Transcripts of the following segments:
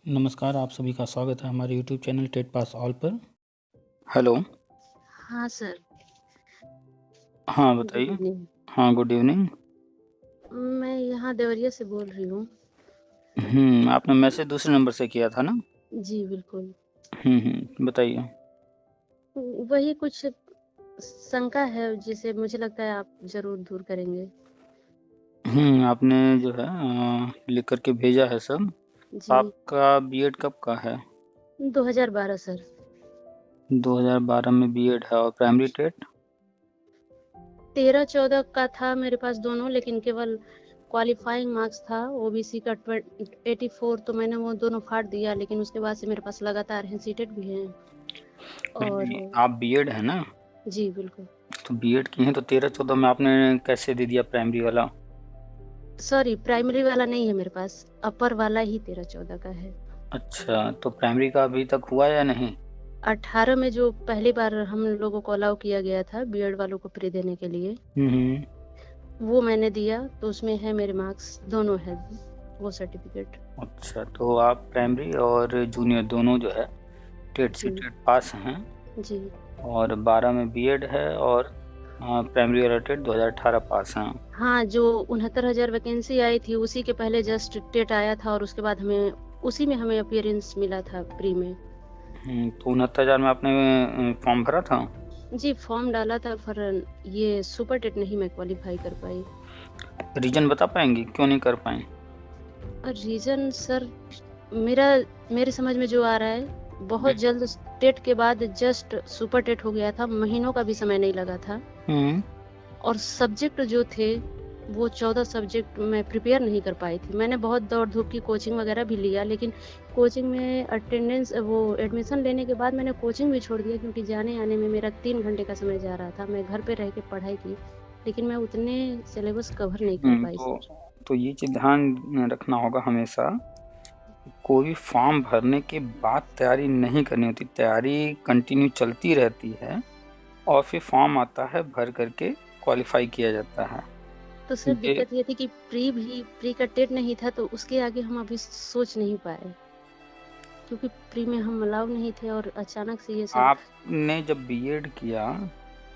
नमस्कार, आप सभी का स्वागत है हमारे YouTube channel TET pass all पर। हेलो। हाँ सर, हाँ, गुड बताइए। इवनिंग। हाँ, गुड इवनिंग। मैं यहाँ देवरिया से बोल रही हूँ। आपने मैसेज दूसरे नंबर से किया था ना? जी, बिल्कुल। बताइए। वही कुछ शंका है जिसे मुझे लगता है आप ज़रूर दूर करेंगे। आपने जो है लिख कर के भेजा है सब। जी, आपका बीएड कब का है? 2012 सर। 2012 में बीएड है और प्राइमरी टेट? 13-14 का था मेरे पास दोनों, लेकिन केवल क्वालिफाइंग मार्क्स था ओबीसी का 84, तो मैंने वो दोनों फाड़ दिया, लेकिन उसके बाद से मेरे पास लगातार हैं, सीटेट भी हैं। और नहीं, आप बीएड है ना? जी, बिल्कुल। तो बीएड की हैं तो 13-14 में आपने कैसे दे दिया प्राइमरी वाला? सॉरी, प्राइमरी वाला नहीं है मेरे पास, अपर वाला ही 13-14 का है। अच्छा, तो प्राइमरी का अभी तक हुआ या नहीं? 18 में जो पहली बार हम लोगों को अलाउ किया गया था बीएड वालों को प्री देने के लिए, हुँ, हुँ। वो मैंने दिया, तो उसमें है मेरे मार्क्स, दोनों है वो सर्टिफिकेट। अच्छा, तो आप प्राइमरी और जूनियर दोनों जो है टेट से जी, टेट पास हैं जी। और 12 में बीएड है और प्राइमरी वाला टेट 2018 पास हैं। हाँ, जो 69,000 वैकेंसी आई थी उसी के पहले जस्ट टेट आया था, और उसके बाद हमें उसी में हमें अपीयरेंस मिला था प्री में। तो 69,000 में आपने फॉर्म भरा था? जी, फॉर्म डाला था, पर ये सुपर टेट नहीं मैं क्वालीफाई कर पाई। रीज़न बता पाएँगी क्यों नहीं कर पाईं? और रीज़न सर, मेरा मेरे समझ में जो आ रहा है, हुँ, बहुत जल्द टेट के बाद जस्ट सुपर टेट हो गया था, महीनों का भी समय नहीं लगा था, हुँ, और सब्जेक्ट जो थे वो 14 सब्जेक्ट मैं प्रिपेयर नहीं कर पाई थी। मैंने बहुत दौड़-धूप की कोचिंग वगैरह भी लिया, लेकिन कोचिंग में अटेंडेंस वो एडमिशन लेने के बाद मैंने कोचिंग भी छोड़ दिया, क्योंकि जाने-आने में मेरा 3 घंटे का समय जा रहा था। मैं घर पे रह के पढ़ाई की, लेकिन मैं उतने सिलेबस कवर नहीं कर पाई तो सर। ये चीज़ ध्यान रखना होगा हमेशा, कोई फॉर्म भरने के बाद तैयारी नहीं करनी होती, तैयारी कंटिन्यू चलती रहती है और फिर फॉर्म आता है, भर कर के क्वालीफाई किया जाता है। तो सर ये दिक्कत ये थी कि प्री का टेट नहीं था, तो उसके आगे हम अभी सोच नहीं पाए, क्योंकि प्री में हम अलाउ नहीं थे, और अचानक से ये सब। आपने जब बीएड किया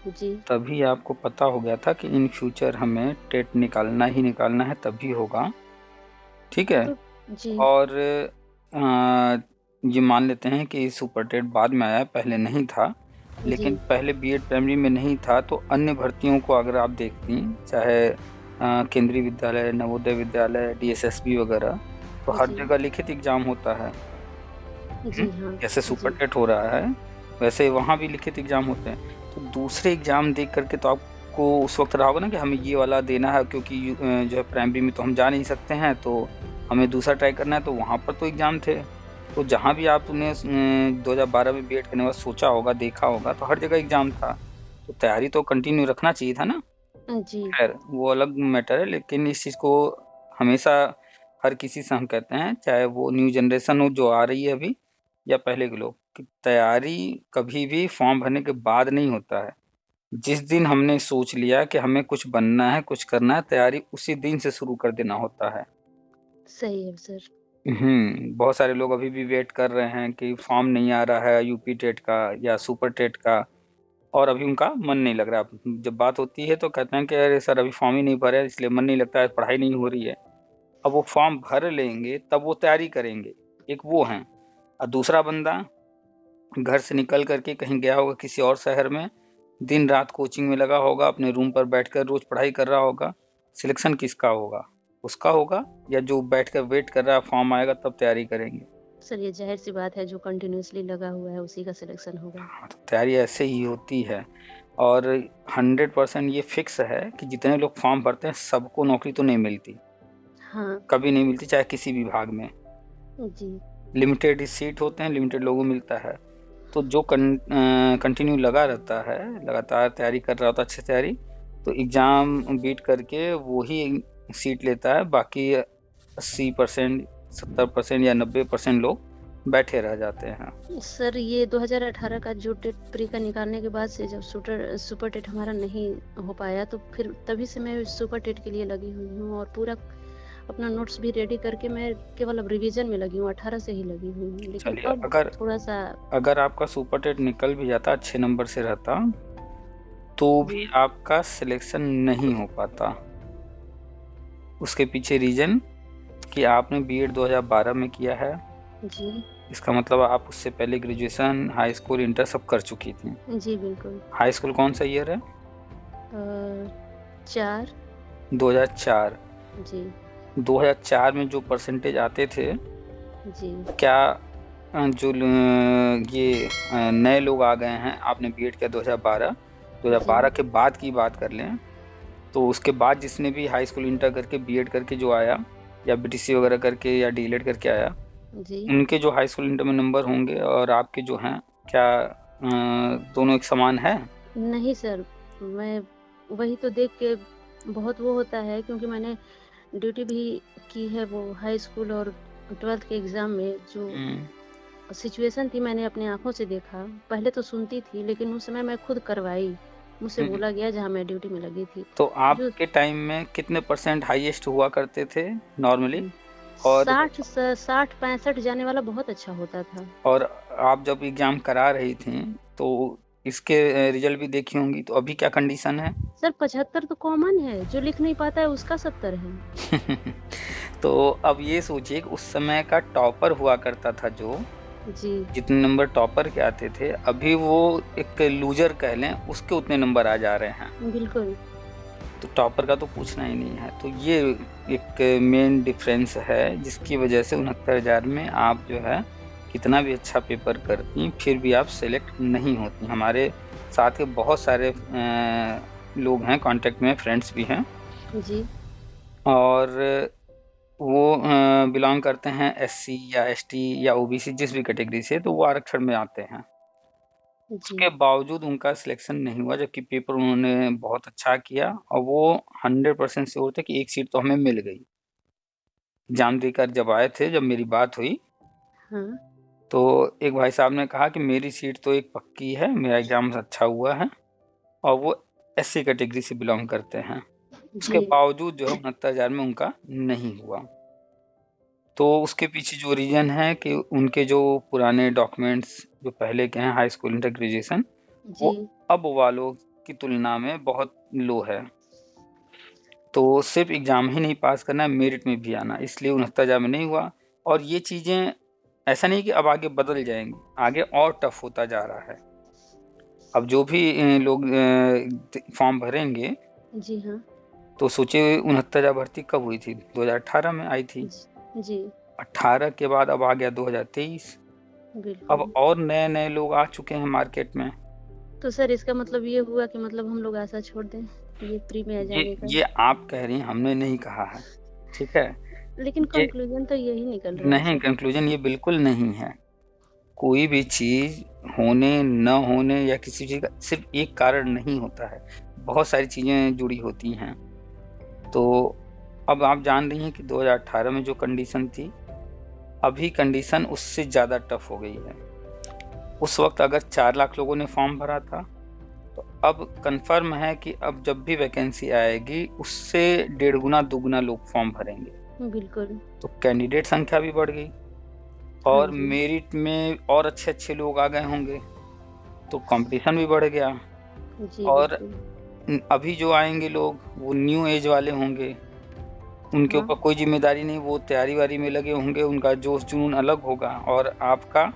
जी। तभी आपको पता हो गया था कि इन फ्यूचर हमें टेट निकालना ही निकालना है तभी होगा, ठीक है? तो जी, और ये मान लेते हैं कि सुपर टेट बाद में आया, पहले नहीं था, जी, लेकिन पहले बीएड प्राइमरी में नहीं था, तो अन्य भर्तियों को अगर आप देखती, चाहे केंद्रीय विद्यालय, नवोदय विद्यालय, डीएसएसबी वगैरह, तो हर जी, जगह लिखित एग्ज़ाम होता है। हुँ, जी हाँ, जैसे सुपर जी, टेट हो रहा है, वैसे वहाँ भी लिखित एग्ज़ाम होते हैं। तो दूसरे एग्ज़ाम देख कर के तो आपको उस वक़्त रहा होगा ना कि हमें ये वाला देना है, क्योंकि जो है प्राइमरी में तो हम जा नहीं सकते हैं, तो हमें दूसरा ट्राई करना है, तो वहाँ पर तो एग्ज़ाम थे। तो जहाँ भी आपने 2012 में बीएड करने का सोचा होगा, देखा होगा, तो हर जगह एग्ज़ाम था। तो तैयारी तो कंटिन्यू रखना चाहिए था ना? जी, खैर, वो अलग मैटर है, लेकिन इस चीज़ को हमेशा हर किसी से हम कहते हैं, चाहे वो न्यू जनरेशन हो जो आ रही है अभी या पहले के लोग, कि तैयारी कभी भी फॉर्म भरने के बाद नहीं होता है। जिस दिन हमने सोच लिया कि हमें कुछ बनना है, कुछ करना है, तैयारी उसी दिन से शुरू कर देना होता है। सही है सर। बहुत सारे लोग अभी भी वेट कर रहे हैं कि फॉर्म नहीं आ रहा है यूपी टेट का या सुपर टेट का, और अभी उनका मन नहीं लग रहा। जब बात होती है तो कहते हैं कि अरे सर अभी फॉर्म ही नहीं भरे है, इसलिए मन नहीं लगता है, पढ़ाई नहीं हो रही है। अब वो फॉर्म भर लेंगे तब वो तैयारी करेंगे, एक वो हैं। और दूसरा बंदा घर से निकल कर के कहीं गया होगा किसी और शहर में, दिन-रात कोचिंग में लगा होगा, अपने रूम पर बैठकर रोज़ पढ़ाई कर रहा होगा। सिलेक्शन किसका होगा? उसका होगा या जो बैठकर वेट कर रहा है फॉर्म आएगा तब तैयारी करेंगे? सर ये ज़ाहिर-सी बात है, जो कंटिन्यूअसली लगा हुआ है उसी का सिलेक्शन होगा। हाँ, तो तैयारी ऐसे ही होती है और 100% ये फिक्स है कि जितने लोग फॉर्म भरते हैं सबको नौकरी तो नहीं मिलती, हाँ, कभी नहीं मिलती चाहे किसी भी विभाग में। जी, लिमिटेड ही सीट होते हैं, लिमिटेड लोगों को मिलता है। तो जो कंटिन्यू लगा रहता है, लगातार तैयारी कर रहा होता है, अच्छे से तैयारी, तो एग्ज़ाम बीट करके वो ही सीट लेता है, बाकी 80%, 70% या 90% लोग बैठे रह जाते हैं। सर ये 2018 का जो टेट प्री का निकालने के बाद से जब सुपर टेट हमारा नहीं हो पाया, तो फिर तभी से मैं सुपर टेट के लिए लगी हुई हूँ, और पूरा अपना नोट्स भी रेडी करके मैं केवल अब रिवीजन में लगी हूँ, 18 से ही लगी हुई हूँ। लेकिन चलिए, अब थोड़ा-सा अगर आपका सुपर टेट निकल भी जाता, अच्छे नंबर से रहता, तो भी जी, आपका सिलेक्शन नहीं हो पाता। उसके पीछे रीज़न कि आपने बीएड 2012 में किया है। जी, इसका मतलब आप उससे पहले ग्रेजुएशन, हाई स्कूल, इंटर सब कर चुकी थीं। जी, बिल्कुल। हाई स्कूल कौन-सा ईयर है? 4 2004। जी, 2004 में जो परसेंटेज आते थे, जी, क्या जो ये नए लोग आ गए हैं, आपने बीएड किया 2012, जी, 2012 के बाद की बात कर लें, तो उसके बाद जिसने भी हाई स्कूल, इंटर करके बीएड करके जो आया या बीटीसी वगैरह करके या डीएलएड करके आया, जी। उनके जो हाई स्कूल, इंटर में नंबर होंगे और आपके जो हैं, क्या दोनों एक समान है? नहीं सर, मैं वही तो देख के बहुत वो होता है क्योंकि मैंने ड्यूटी भी की है वो हाई स्कूल और 12th के एग्ज़ाम में जो हुँ, सिचुएशन थी मैंने अपनी आँखों से देखा। पहले तो सुनती थी लेकिन उस समय मैं खुद करवाई। मुझसे हुँ। बोला गया जहाँ मैं ड्यूटी में लगी थी। तो जो आपके टाइम में कितने परसेंट हाईएस्ट हुआ करते थे नॉर्मली? और 60-65 जाने वाला बहुत अच्छा होता था। और आप जब एग्ज़ाम करा रही थीं, तो इसके रिज़ल्ट भी देखी होंगी, तो अभी क्या कंडीशन है? सर 75 तो कॉमन है, जो लिख नहीं पाता है उसका 70 है। तो अब ये सोचिए कि उस समय का टॉपर हुआ करता था जो, जी, जितने नंबर टॉपर के आते थे, अभी वो एक लूज़र कह लें, उसके उतने नंबर आ जा रहे हैं। बिल्कुल। तो टॉपर का तो पूछना ही नहीं है। तो ये एक मेन डिफ़रेंस है, जिसकी वजह से 69,000 में आप जो है, कितना भी अच्छा पेपर करतीं, फिर भी आप सेलेक्ट नहीं होतीं। हमारे साथ के बहुत सारे लोग हैं कॉन्टैक्ट में, फ्रेंड्स भी हैं, जी, और वो बिलॉन्ग करते हैं एससी या एसटी या ओबीसी, जिस भी कैटेगरी से, तो वो आरक्षण में आते हैं। जी। उसके बावजूद उनका सिलेक्शन नहीं हुआ, जबकि पेपर उन्होंने बहुत अच्छा किया और वो 100% श्योर थे कि एक सीट तो हमें मिल गई। एग्ज़ाम देकर जब आए थे, जब मेरी बात हुई, हाँ, तो एक भाई साहब ने कहा कि मेरी सीट तो एक पक्की है, मेरा एग्ज़ाम अच्छा हुआ है, और वो एससी कैटेगरी से बिलॉन्ग करते हैं। जी, उसके बावजूद जो है 69,000 में उनका नहीं हुआ। तो उसके पीछे जो रीज़न है कि उनके जो पुराने डॉक्यूमेंट्स जो पहले के हैं, हाई स्कूल, इंटर, ग्रेजुएशन, जी। वो अब वालों की तुलना में बहुत लो है। तो सिर्फ़ एग्ज़ाम ही नहीं पास करना है, मेरिट में भी आना है, इसलिए 69,000 में नहीं हुआ। और ये चीज़ें ऐसा नहीं कि अब आगे बदल जाएँगी, आगे और टफ़ होता जा रहा है। अब जो भी लोग फॉर्म भरेंगे, जी हाँ। तो सोचिए 69,000 भर्ती कब हुई थी? 2018 में आई थी। जी, 18 के बाद अब आ गया 2023। अब बिल्कुल। और नए-नए लोग आ चुके हैं मार्केट में। तो सर इसका मतलब ये हुआ कि मतलब हम लोग आशा छोड़ दें, ये प्री में आ ये जाने का? ये आप कह रही हैं, हमने नहीं कहा है, ठीक है? लेकिन ये कंक्लूज़न तो यही निकल रहा है नहीं, सर। कंक्लूज़न ये बिल्कुल नहीं है। कोई भी चीज़ होने, न होने या किसी चीज़ का सिर्फ़ एक कारण नहीं होता है, बहुत सारी चीज़ें जुड़ी होती हैं। तो अब आप जान रही हैं कि 2018 में जो कंडीशन थी, अभी कंडीशन उससे ज़्यादा टफ़ हो गई है। उस वक़्त अगर 4 लाख लोगों ने फ़ॉर्म भरा था, तो अब कन्फ़र्म है कि अब जब भी वैकेंसी आएगी, उससे डेढ़ गुना, दुगुना लोग फ़ॉर्म भरेंगे। बिल्कुल। तो कैंडिडेट संख्या भी बढ़ गई हाँ और जी। मेरिट में और अच्छे-अच्छे लोग आ गए होंगे, तो कॉम्पिटिशन भी बढ़ गया। जी, और बिल्कुल। अभी जो आएँगे लोग, वो न्यू ऐज वाले होंगे, उनके हाँ, ऊपर कोई ज़िम्मेदारी नहीं, वो तैयारी-वैयारी में लगे होंगे, उनका जोश-जुनून अलग होगा और आपका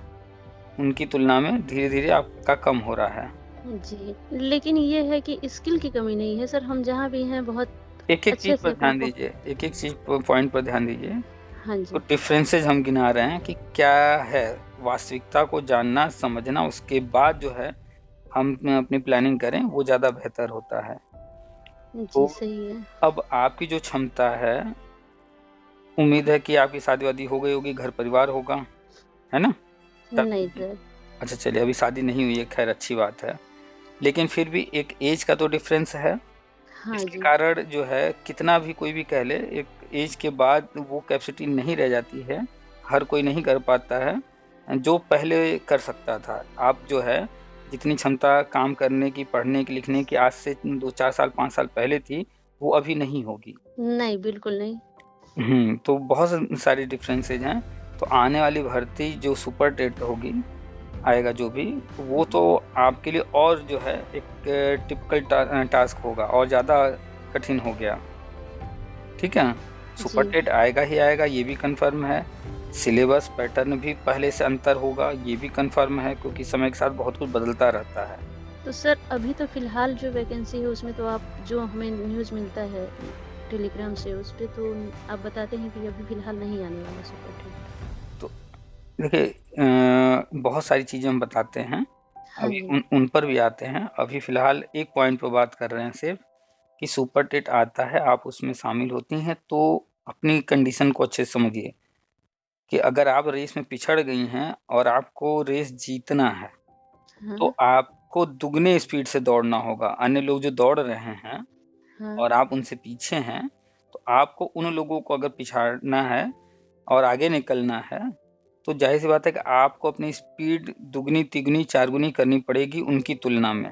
उनकी तुलना में धीरे-धीरे आपका कम हो रहा है। जी। लेकिन ये है कि स्किल की कमी नहीं है सर, हम जहाँ भी हैं बहुत एक-एक चीज़ अच्छे पर से अपना ध्यान प दीजिए, एक-एक चीज़ प पॉइंट पर ध्यान दीजिए। हाँ तो जी। डिफरेंसेस हम गिना रहे हैं कि क्या है, वास्तविकता को जानना, समझना, उसके बाद जो है हम अपनी प्लानिंग करें, वो ज़्यादा बेहतर होता है। तो जी, सही है। अब आपकी जो क्षमता है, उम्मीद है कि आपकी शादी-वादी हो गई होगी, घर-परिवार होगा, है ना? नहीं तब सर। अच्छा, चलिए अभी शादी नहीं हुई है, खैर अच्छी बात है। लेकिन फिर भी एक ऐज का तो डिफरेंस है, हाँ इसके जी। कारण जो है कितना भी कोई भी कह ले, एक ऐज के बाद वो कैपेसिटी नहीं रह जाती है, हर कोई नहीं कर पाता है, जो पहले कर सकता था। आप जो है जितनी क्षमता काम करने की, पढ़ने की, लिखने की आज से 2-4 साल, 5 साल पहले थी, वो अभी नहीं होगी। नहीं, बिल्कुल नहीं। तो बहुत सारी डिफरेंसेज हैं। तो आने वाली भर्ती जो सुपर टेट होगी, आएगा जो भी, वो तो आपके लिए और जो है एक टिपिकल टास्क होगा और ज़्यादा कठिन हो गया। ठीक है, जी। सुपर टेट आएगा ही आएगा, ये भी कंफर्म है। सिलेबस पैटर्न भी पहले से अंतर होगा, ये भी कंफर्म है, क्योंकि समय के साथ बहुत कुछ बदलता रहता है। तो सर अभी तो फ़िलहाल जो वैकेंसी है उसमें तो आप जो हमें न्यूज़ मिलता है टेलीग्राम से, उस पे तो आप बताते हैं कि अभी फ़िलहाल नहीं आने वाला सुपर टेट। तो देखिए, बहुत सारी चीज़ें हम बताते हैं, हाँ अभी जी। उन पर भी आते हैं। अभी फ़िलहाल एक पॉइंट पे बात कर रहे हैं सिर्फ़, कि सुपर टेट आता है, आप उसमें शामिल होती हैं, तो अपनी कंडीशन को अच्छे से समझिए कि अगर आप रेस में पिछड़ गई हैं और आपको रेस जीतना है, तो हाँ, आपको दुगने स्पीड से दौड़ना होगा। अन्य लोग जो दौड़ रहे हैं हाँ। और आप उनसे पीछे हैं, तो आपको उन लोगों को अगर पिछाड़ना है और आगे निकलना है, तो ज़ाहिर-सी बात है कि आपको अपनी स्पीड दुगनी, तिगुनी, चारगुनी करनी पड़ेगी उनकी तुलना में।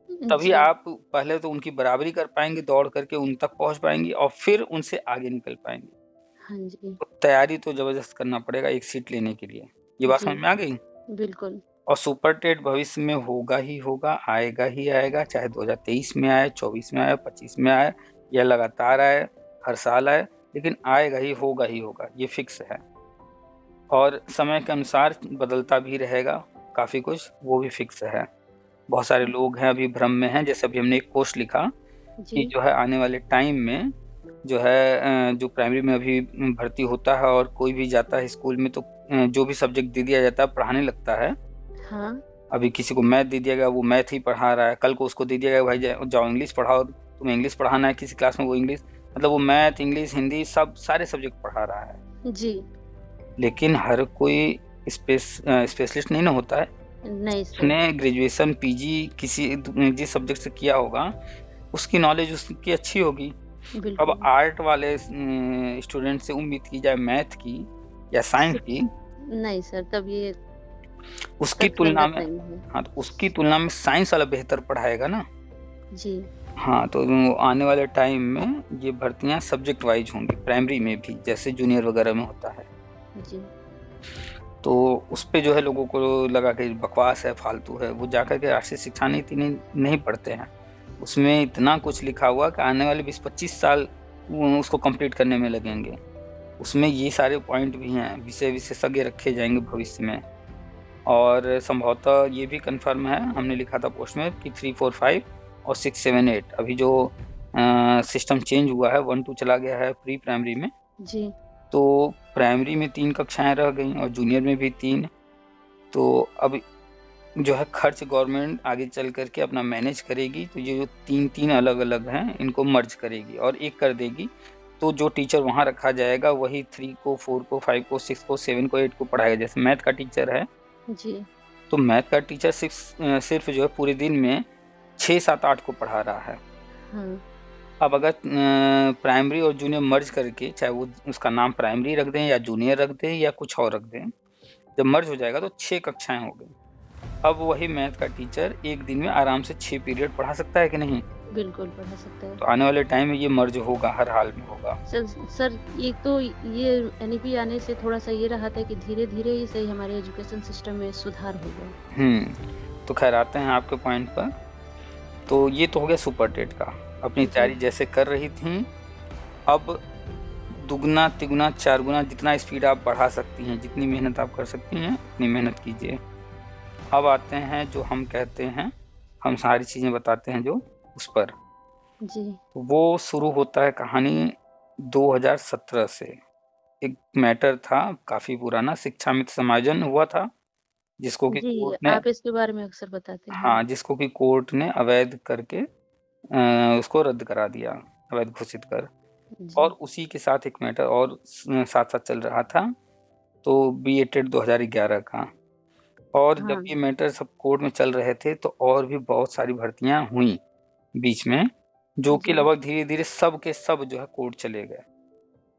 तभी जी। आप पहले तो उनकी बराबरी कर पाएँगे, दौड़ करके उन तक पहुँच पाएँगी और फिर उनसे आगे निकल पाएँगे। हाँ जी। तो तैयारी तो ज़बरदस्त करना पड़ेगा एक सीट लेने के लिए। ये बात जी, समझ में आ गई? बिल्कुल। और सुपर टेट भविष्य में होगा ही होगा, आएगा ही आएगा, चाहे 2023 में आए, 24 में आए, 25 में आए या लगातार आए, हर साल आए, लेकिन आएगा ही होगा, ये फिक्स है। और समय के अनुसार बदलता भी रहेगा काफ़ी कुछ, वो भी फिक्स है। बहुत सारे लोग हैं अभी भ्रम में हैं, जैसे अभी हमने एक पोस्ट लिखा कि जी। जो है आने वाले टाइम में जो है जो प्राइमरी में अभी भर्ती होता है और कोई भी जाता है स्कूल में, तो जो भी सब्जेक्ट दे दिया जाता है पढ़ाने लगता है। हाँ। अभी किसी को मैथ दे दिया गया, वो मैथ ही पढ़ा रहा है, कल को उसको दे दिया गया भाई जाओ इंग्लिश पढ़ाओ, तुम्हें इंग्लिश पढ़ाना है किसी क्लास में, वो इंग्लिश, मतलब वो मैथ, इंग्लिश, हिंदी सब सारे सब्जेक्ट पढ़ा रहा है। जी। लेकिन हर कोई स्पेशलिस्ट नहीं ना होता है। नहीं सर। उसने ग्रेजुएशन, पीजी किसी जिस सब्जेक्ट से किया होगा, उसकी नॉलेज उसकी अच्छी होगी। अब बिल्कुल। आर्ट वाले स्टूडेंट से उम्मीद की जाए मैथ की या साइंस की, नहीं सर, तब ये उसकी तुलना तर्कसंगत में, नहीं है। हाँ, तो उसकी तुलना में साइंस वाला बेहतर पढ़ाएगा ना। जी। हाँ, तो आने वाले टाइम में ये भर्तियाँ सब्जेक्ट वाइज़ होंगी, प्राइमरी में भी, जैसे जूनियर वगैरह में होता है। जी। तो उस पे जो है लोगों को लगा कि बकवास है, फालतू है, वो जाकर के राष्ट्रीय शिक्षा नीति नहीं पढ़ते हैं। उसमें इतना कुछ लिखा हुआ कि आने वाले 20-25 साल उसको कंप्लीट करने में लगेंगे। उसमें ये सारे पॉइंट भी हैं, विषय विशेषज्ञ रखे जाएँगे भविष्य में। और संभवतः ये भी कन्फर्म है, हमने लिखा था पोस्ट में कि 3, 4, 5 और 6, 7, 8 अभी जो सिस्टम चेंज हुआ है, 1, 2 चला गया है प्री प्राइमरी में, जी। तो प्राइमरी में 3 कक्षाएँ रह गईं और जूनियर में भी 3। तो अब जो है खर्च गवर्नमेंट आगे चल कर के अपना मैनेज करेगी, तो ये जो 3-3 अलग-अलग हैं, इनको मर्ज करेगी और एक कर देगी। तो जो टीचर वहाँ रखा जाएगा, वही 3 को, 4 को, 5 को, 6 को, 7 को, 8 को पढ़ाएगा। जैसे मैथ का टीचर है, जी। तो मैथ का टीचर सिर्फ़ जो है पूरे दिन में 6, 7, 8 को पढ़ा रहा है। हाँ। अब अगर प्राइमरी और जूनियर मर्ज करके, चाहे वो उसका नाम प्राइमरी रख दें या जूनियर रख दें या कुछ और रख दें, जब मर्ज हो जाएगा तो 6 कक्षाएँ हो गई। अब वही मैथ का टीचर एक दिन में आराम से 6 पीरियड पढ़ा सकता है कि नहीं? बिल्कुल पढ़ा सकता है। तो आने वाले टाइम में ये मर्ज होगा, हर हाल में होगा। सर सर, एक तो ये एनईपी आने से थोड़ा-सा ये रहा था कि धीरे-धीरे ही सही हमारे एजुकेशन सिस्टम में सुधार होगा। तो ख़ैर आते हैं आपके पॉइंट पर। तो ये तो हो गया सुपर टेट का। अपनी जी। तैयारी जैसे कर रही थीं, अब दुगना, तिगुना, चारगुना जितना स्पीड आप बढ़ा सकती हैं, जितनी मेहनत आप कर सकती हैं, उतनी मेहनत कीजिए। अब आते हैं जो हम कहते हैं, हम सारी चीज़ें बताते हैं जो उस पर। जी। तो वो शुरू होता है कहानी 2017 से। एक मैटर था काफ़ी पुराना, शिक्षा मित्र समायोजन हुआ था, जिसको कि जी, कोर्ट ने, आप इसके बारे में अक्सर बताते हैं। हाँ, जिसको कि कोर्ट ने अवैध करके उसको रद्द करा दिया, अवैध घोषित कर। और जी। उसी के साथ एक मैटर और साथ-साथ चल रहा था, तो बीए टेट 2011 का। और जब हाँ। ये मैटर सब कोर्ट में चल रहे थे, तो और भी बहुत सारी भर्तियाँ हुईं बीच में, जो कि जी। लगभग धीरे-धीरे सब के सब जो है कोर्ट चले गए।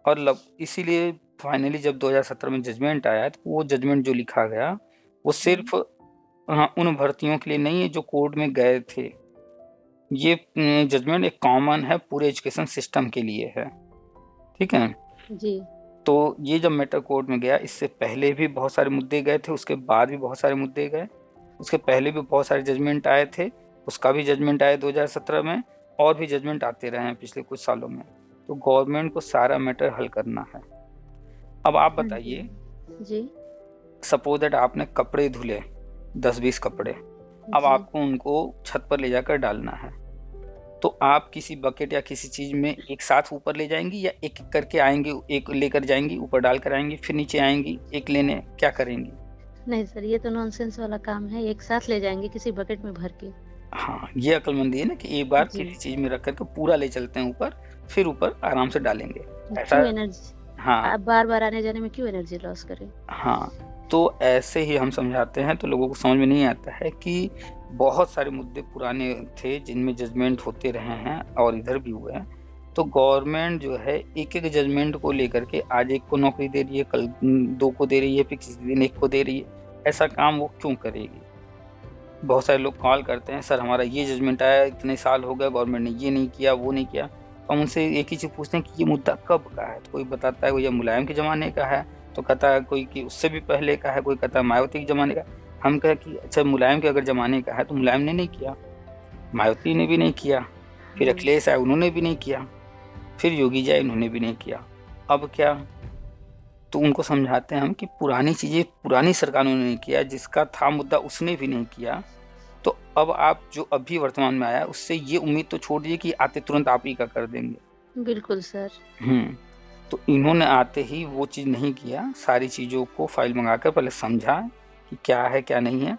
और लब इसीलिए फाइनली जब 2017 में जजमेंट आया, तो वो जजमेंट जो लिखा गया, वो हाँ। सिर्फ़ उन भर्तियों के लिए नहीं है जो कोर्ट में गए थे। ये जजमेंट एक कॉमन है, पूरे एजुकेशन सिस्टम के लिए है, ठीक है? जी। तो ये जब मैटर कोर्ट में गया, इससे पहले भी बहुत सारे मुद्दे गए थे, उसके बाद भी बहुत सारे मुद्दे गए, उसके पहले भी बहुत सारे जजमेंट आए थे, उसका भी जजमेंट आया 2017 में, और भी जजमेंट आते रहे हैं पिछले कुछ सालों में। तो गवर्नमेंट को सारा मैटर हल करना है। अब आप हाँ जी। बताइए, जी। सपोज दैट आपने कपड़े धुले, 10-20 कपड़े, अब जी। आपको उनको छत पर ले जाकर डालना है। तो आप किसी बकेट या किसी चीज में एक साथ ऊपर ले जाएंगी, या एक एक करके आएंगी, एक लेकर जाएंगी ऊपर डाल कर आएंगी, फिर नीचे आएंगी एक लेने, क्या करेंगी? नहीं सर, ये तो नॉनसेंस वाला काम है, एक साथ ले जाएँगे किसी बकेट में भर के। हाँ, ये अक्लमंदी है ना कि एक बार जी। किसी चीज में रख करके पूरा ले चलते हैं ऊपर, फिर ऊपर आराम से डालेंगे, ऐसा। क्यों एनर्जी हाँ, आप बार-बार आने-जाने में क्यों एनर्जी लॉस करें? हाँ, तो ऐसे ही हम समझाते हैं, तो लोगों को समझ में नहीं आता है कि बहुत सारे मुद्दे पुराने थे जिनमें जजमेंट होते रहे हैं और इधर भी हुए हैं। तो गवर्नमेंट जो है एक-एक जजमेंट को लेकर के आज एक को नौकरी दे रही है, कल 2 को दे रही है, फिर किसी दिन 1 को दे रही है। ऐसा काम वो क्यों करेगी? बहुत सारे लोग कॉल करते हैं, सर हमारा ये जजमेंट आया, इतने साल हो गए, गवर्नमेंट ने ये नहीं किया, वो नहीं किया। हम उनसे एक ही चीज़ पूछते हैं कि ये मुद्दा कब का है? तो कोई बताता है भैया मुलायम के ज़माने का है, तो कहता है कोई कि उससे भी पहले का है, कोई कहता है मायावती के ज़माने का। हम कहे कि अच्छा मुलायम के अगर ज़माने का है तो मुलायम ने नहीं किया, मायावती ने भी नहीं किया, फिर हाँ। अखिलेश आए उन्होंने भी नहीं किया, फिर योगी जी आए उन्होंने भी नहीं किया। अब क्या? तो उनको समझाते हैं हम कि पुरानी चीज़ें पुरानी सरकारों ने नहीं किया, जिसका था मुद्दा उसने भी नहीं किया। तो अब आप जो अभी वर्तमान में आया, उससे ये उम्मीद तो छोड़ दीजिए कि आते तुरंत आप ही का कर देंगे। बिल्कुल सर। हुँ, तो इन्होंने आते ही वो चीज़ नहीं किया, सारी चीज़ों को फ़ाइल मंगाकर पहले समझा कि क्या है, क्या नहीं है।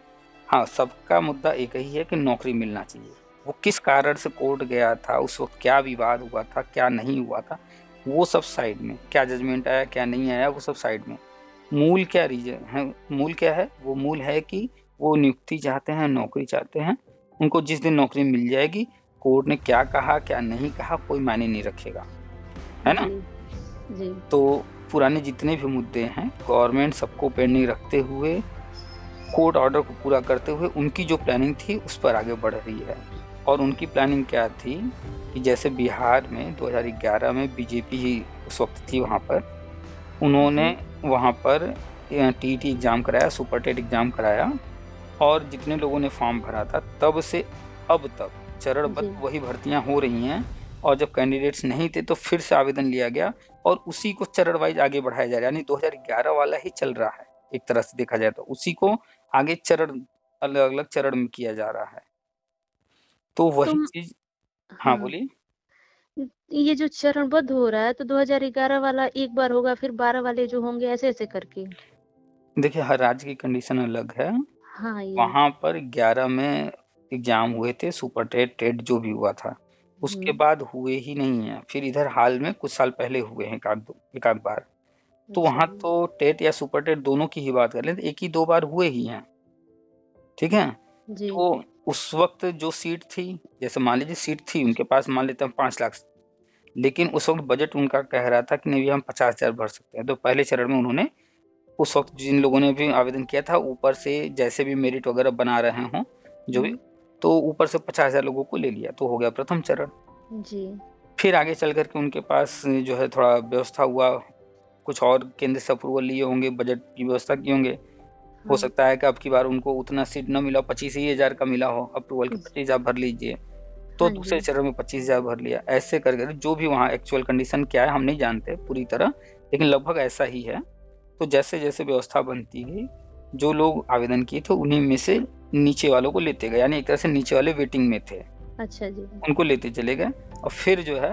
हाँ, सबका मुद्दा एक ही है कि नौकरी मिलना चाहिए। वो किस कारण से कोर्ट गया था, उस वक़्त क्या विवाद हुआ था, क्या नहीं हुआ था, वो सब साइड में। क्या जजमेंट आया, क्या नहीं आया, वो सब साइड में। मूल क्या रीज़न है, मूल क्या है? वो मूल है कि वो नियुक्ति चाहते हैं, नौकरी चाहते हैं। उनको जिस दिन नौकरी मिल जाएगी, कोर्ट ने क्या कहा, क्या नहीं कहा, कोई मायने नहीं रखेगा। है ना? जी। जी। तो पुराने जितने भी मुद्दे हैं, गवर्नमेंट सबको पेंडिंग रखते हुए, कोर्ट ऑर्डर को पूरा करते हुए उनकी जो प्लानिंग थी, उस पर आगे बढ़ रही है। और उनकी प्लानिंग क्या थी कि जैसे बिहार में 2011 में बीजेपी ही उस वक़्त थी वहाँ पर, उन्होंने जी। वहाँ पर टीईटी एग्ज़ाम कराया, सुपर टेट एग्ज़ाम कराया, और जितने लोगों ने फॉर्म भरा था, तब से अब तक चरणबद्ध जी। वही भर्तियाँ हो रही हैं। और जब कैंडिडेट्स नहीं थे, तो फिर से आवेदन लिया गया और उसी को चरण वाइज़ आगे बढ़ाया जा रहा है। यानी 2011 वाला ही चल रहा है, एक तरह से देखा जाए तो। उसी को आगे चरण अलग-अलग चरण में किया जा रहा है। तो तो वही चीज़। हाँ, हाँ, बोलिए? ये जो चरणबद्ध हो रहा है तो 2011 वाला एक बार होगा, फिर 12 वाले जो होंगे ऐसे-ऐसे करके। देखिए, हर राज्य की कंडीशन अलग है। हाँ, ये। वहाँ पर 11 में एग्ज़ाम हुए थे, सुपर टेट, टेट जो भी हुआ था। उसके हुँ। बाद हुए ही नहीं हैं। फिर इधर हाल में कुछ साल पहले हुए हैं एक आध बार। तो अच्छा वहाँ जी। तो टेट या सुपर टेट दोनों की ही बात कर लें, तो 1 ही 2 बार हुए ही हैं, ठीक है? जी। तो उस वक़्त जो सीट थी, जैसे मान लीजिए सीट थी उनके पास, मान लेते हैं 5 लाख, लेकिन उस वक़्त बजट उनका कह रहा था कि नहीं भैया हम 50,000 भर सकते हैं। तो पहले चरण में उन्होंने उस वक़्त जिन लोगों ने भी आवेदन किया था, ऊपर से जैसे भी मेरिट वगैरह बना रहे हों, जो भी, हुँ। तो ऊपर से 50,000 लोगों को ले लिया, तो हो गया प्रथम चरण। जी। फिर आगे चल कर के उनके पास जो है थोड़ा व्यवस्था हुआ, कुछ और केंद्र से अप्रूवल लिए होंगे, बजट की व्यवस्था की होंगे। हो हाँ। सकता है कि अब की बार उनको उतना सीट ना मिला हो, 25 ही हज़ार का मिला हो अप्रूवल, कि ज 25 आप भर लीजिए। तो हाँ दूसरे जी। चरण में 25,000 भर लिया। ऐसे कर कर जो भी वहाँ एक्चुअल कंडीशन क्या है हम नहीं जानते पूरी तरह, लेकिन लगभग ऐसा ही है। तो जैसे-जैसे व्यवस्था बनती गई, जो लोग आवेदन किए थे उन्हीं में से नीचे वालों को लेते गए, यानी एक तरह से नीचे वाले वेटिंग में थे, अच्छा जी। उनको लेते चले गए। और फिर जो है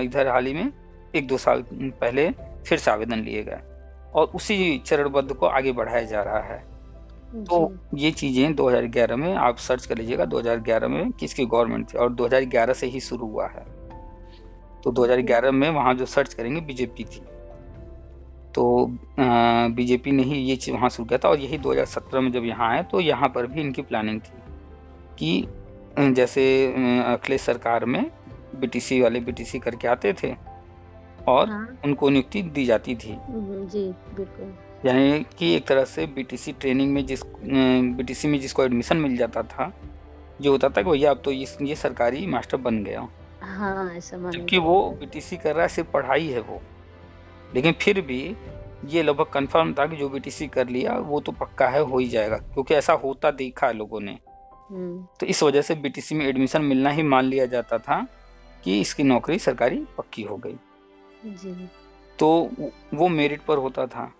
इधर हाल ही में 1-2 साल पहले फिर से आवेदन लिए गए और उसी चरणबद्ध को आगे बढ़ाया जा रहा है। तो जी। ये चीज़ें 2011 में आप सर्च कर लीजिएगा, 2011 में किसकी गवर्नमेंट थी और 2011 से ही शुरू हुआ है। तो जी। 2011 में वहाँ जो सर्च करेंगे बीजेपी थी। तो बीजेपी ने ही ये चीज़ वहाँ शुरू किया था और यही 2017 में जब यहाँ आए तो यहाँ पर भी इनकी प्लानिंग थी कि जैसे अखिलेश सरकार में बीटीसी वाले बीटीसी करके आते थे और हाँ। उनको नियुक्ति दी जाती थी। जी, बिल्कुल। यानी कि एक तरह से बीटीसी ट्रेनिंग में बीटीसी में जिसको एडमिशन मिल जाता था, ये होता था कि भैया अब तो ये सरकारी मास्टर बन गया। हाँ, ऐसा माना जबकि जाता वो था। बीटीसी कर रहा है, सिर्फ़ पढ़ाई है वो। लेकिन फिर भी ये लगभग कंफर्म था कि जो बीटीसी कर लिया वो तो पक्का है, हो ही जाएगा, क्योंकि ऐसा होता देखा है लोगों ने। तो इस वजह से बीटीसी में एडमिशन मिलना ही मान लिया जाता था कि इसकी नौकरी सरकारी पक्की हो गई। जी। तो वो मेरिट पर होता था।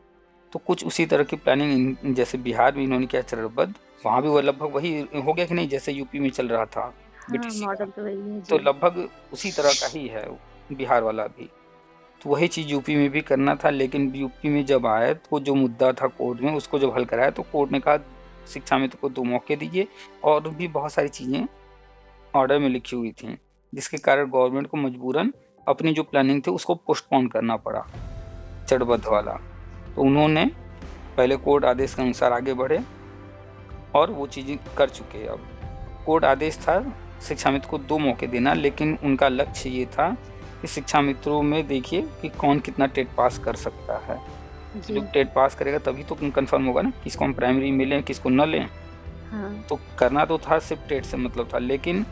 तो कुछ उसी तरह की प्लानिंग जैसे बिहार में इन्होंने किया चरणबद्ध, वहाँ भी वो लगभग वही हो गया कि नहीं, जैसे यूपी में चल रहा था हाँ, बीटीसी का, मॉडल तो वही है। तो जी। लगभग उसी तरह का ही है बिहार वाला भी। तो वही चीज़ यूपी में भी करना था, लेकिन यूपी में जब आए तो जो मुद्दा था कोर्ट में, उसको जब हल कराया तो कोर्ट ने कहा शिक्षा मित्र को 2 मौके दीजिए, और भी बहुत सारी चीज़ें ऑर्डर में लिखी हुई थी, जिसके कारण गवर्नमेंट को मजबूरन अपनी जो प्लानिंग थी उसको पोस्टपोन करना पड़ा, चरणबद्ध जी। वाला। तो उन्होंने पहले कोर्ट आदेश के अनुसार आगे बढ़े और वो चीज़ें कर चुके हैं अब। कोर्ट आदेश था शिक्षा मित्र को 2 मौके देना, लेकिन उनका लक्ष्य ये था कि शिक्षा मित्रों में देखिए कि कौन कितना टेट पास कर सकता है। तो जी। जब टेट पास करेगा तभी तो कंफर्म होगा ना किसको हम प्राइमरी में लें, किसको न लें। हाँ। तो करना तो था, सिर्फ टेट से मतलब था, लेकिन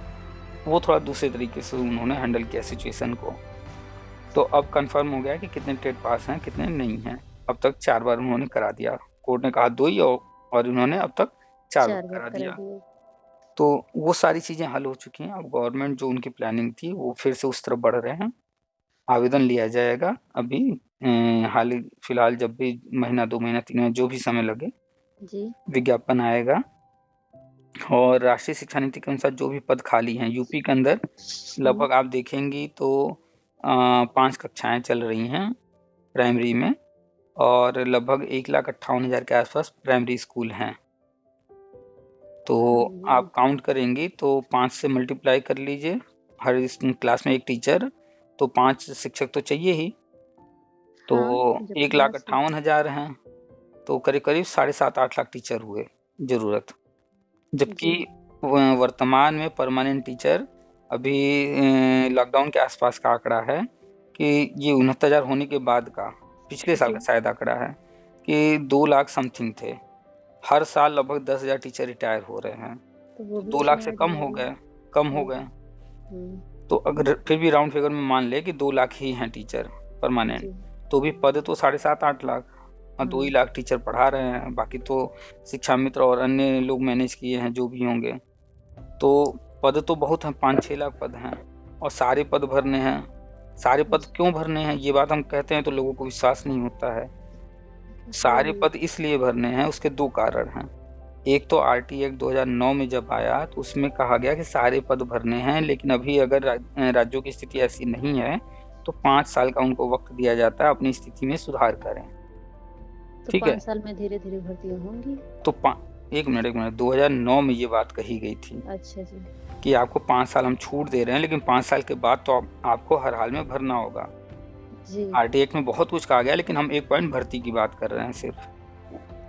वो थोड़ा दूसरे तरीके से उन्होंने हैंडल किया सिचुएशन को। तो अब कंफर्म हो गया कि कितने टेट पास हैं, कितने नहीं हैं। अब तक 4 बार उन्होंने करा दिया। कोर्ट ने कहा 2 ही, और इन्होंने अब तक 4 बार 4 बार करा करा दिया। दिए। तो वो सारी चीज़ें हल हो चुकी हैं। अब गवर्नमेंट जो उनकी प्लानिंग थी वो फिर से उस तरफ बढ़ रहे हैं। आवेदन लिया जाएगा अभी हाल ही फिलहाल, जब भी महीना 2 महीना 3 महीना जो भी समय लगे, जी। विज्ञापन आएगा। और राष्ट्रीय शिक्षा नीति के अनुसार जो भी पद खाली हैं यूपी के अंदर, लगभग आप देखेंगी तो 5 कक्षाएं चल रही हैं प्राइमरी में, और लगभग 1,58,000 के आसपास प्राइमरी स्कूल हैं। तो आप काउंट करेंगी तो 5 से मल्टीप्लाई कर लीजिए, हर इस क्लास में 1 टीचर, तो 5 शिक्षक तो चाहिए ही। तो हाँ, जब क्लास में 1,58,000 हैं, तो करीब-करीब 7.5-8 लाख टीचर हुए ज़रूरत। जबकि जी। वर्तमान में परमानेंट टीचर अभी लॉकडाउन के आसपास का आंकड़ा है कि ये 69,000 होने के बाद का, पिछले साल जी। का शायद आंकड़ा है कि 2 लाख समथिंग थे। हर साल लगभग 10,000 टीचर रिटायर हो रहे हैं। तो वो भी 2 तो लाख से है कम हो डिमांड में। गए, कम हो हुँ। गए। हुँ। तो अगर फिर भी राउंड फिगर में मान लें कि 2 लाख ही हैं टीचर परमानेंट, जी। तो भी पद तो 7.5-8 लाख, और 2 ही हाँ। लाख टीचर पढ़ा रहे हैं, बाकी तो शिक्षा मित्र और अन्य लोग मैनेज किए हैं जो भी होंगे। तो पद तो बहुत हैं, 5-6 लाख पद हैं, और सारे पद भरने हैं। सारे पद जी। क्यों भरने हैं, ये बात हम कहते हैं तो लोगों को विश्वास नहीं होता है। सारे वही। पद इसलिए भरने हैं, उसके 2 कारण हैं। एक तो आरटी एक्ट 2009 में जब आया तो उसमें कहा गया कि सारे पद भरने हैं, लेकिन अभी अगर राज्यों की स्थिति ऐसी नहीं है तो 5 साल का उनको वक्त दिया जाता है अपनी स्थिति में सुधार करें। तो ठीक है? 5 साल में धीरे-धीरे भर्तियाँ होंगी? तो 1 मिनट 2009 में ये बात कही गई थी अच्छा जी। कि आपको 5 साल हम छूट दे रहे हैं, लेकिन 5 साल के बाद तो आपको हर हाल में भरना होगा। जी। आरटी एक्ट में बहुत कुछ कहा गया, लेकिन हम एक पॉइंट भर्ती की बात कर रहे हैं सिर्फ।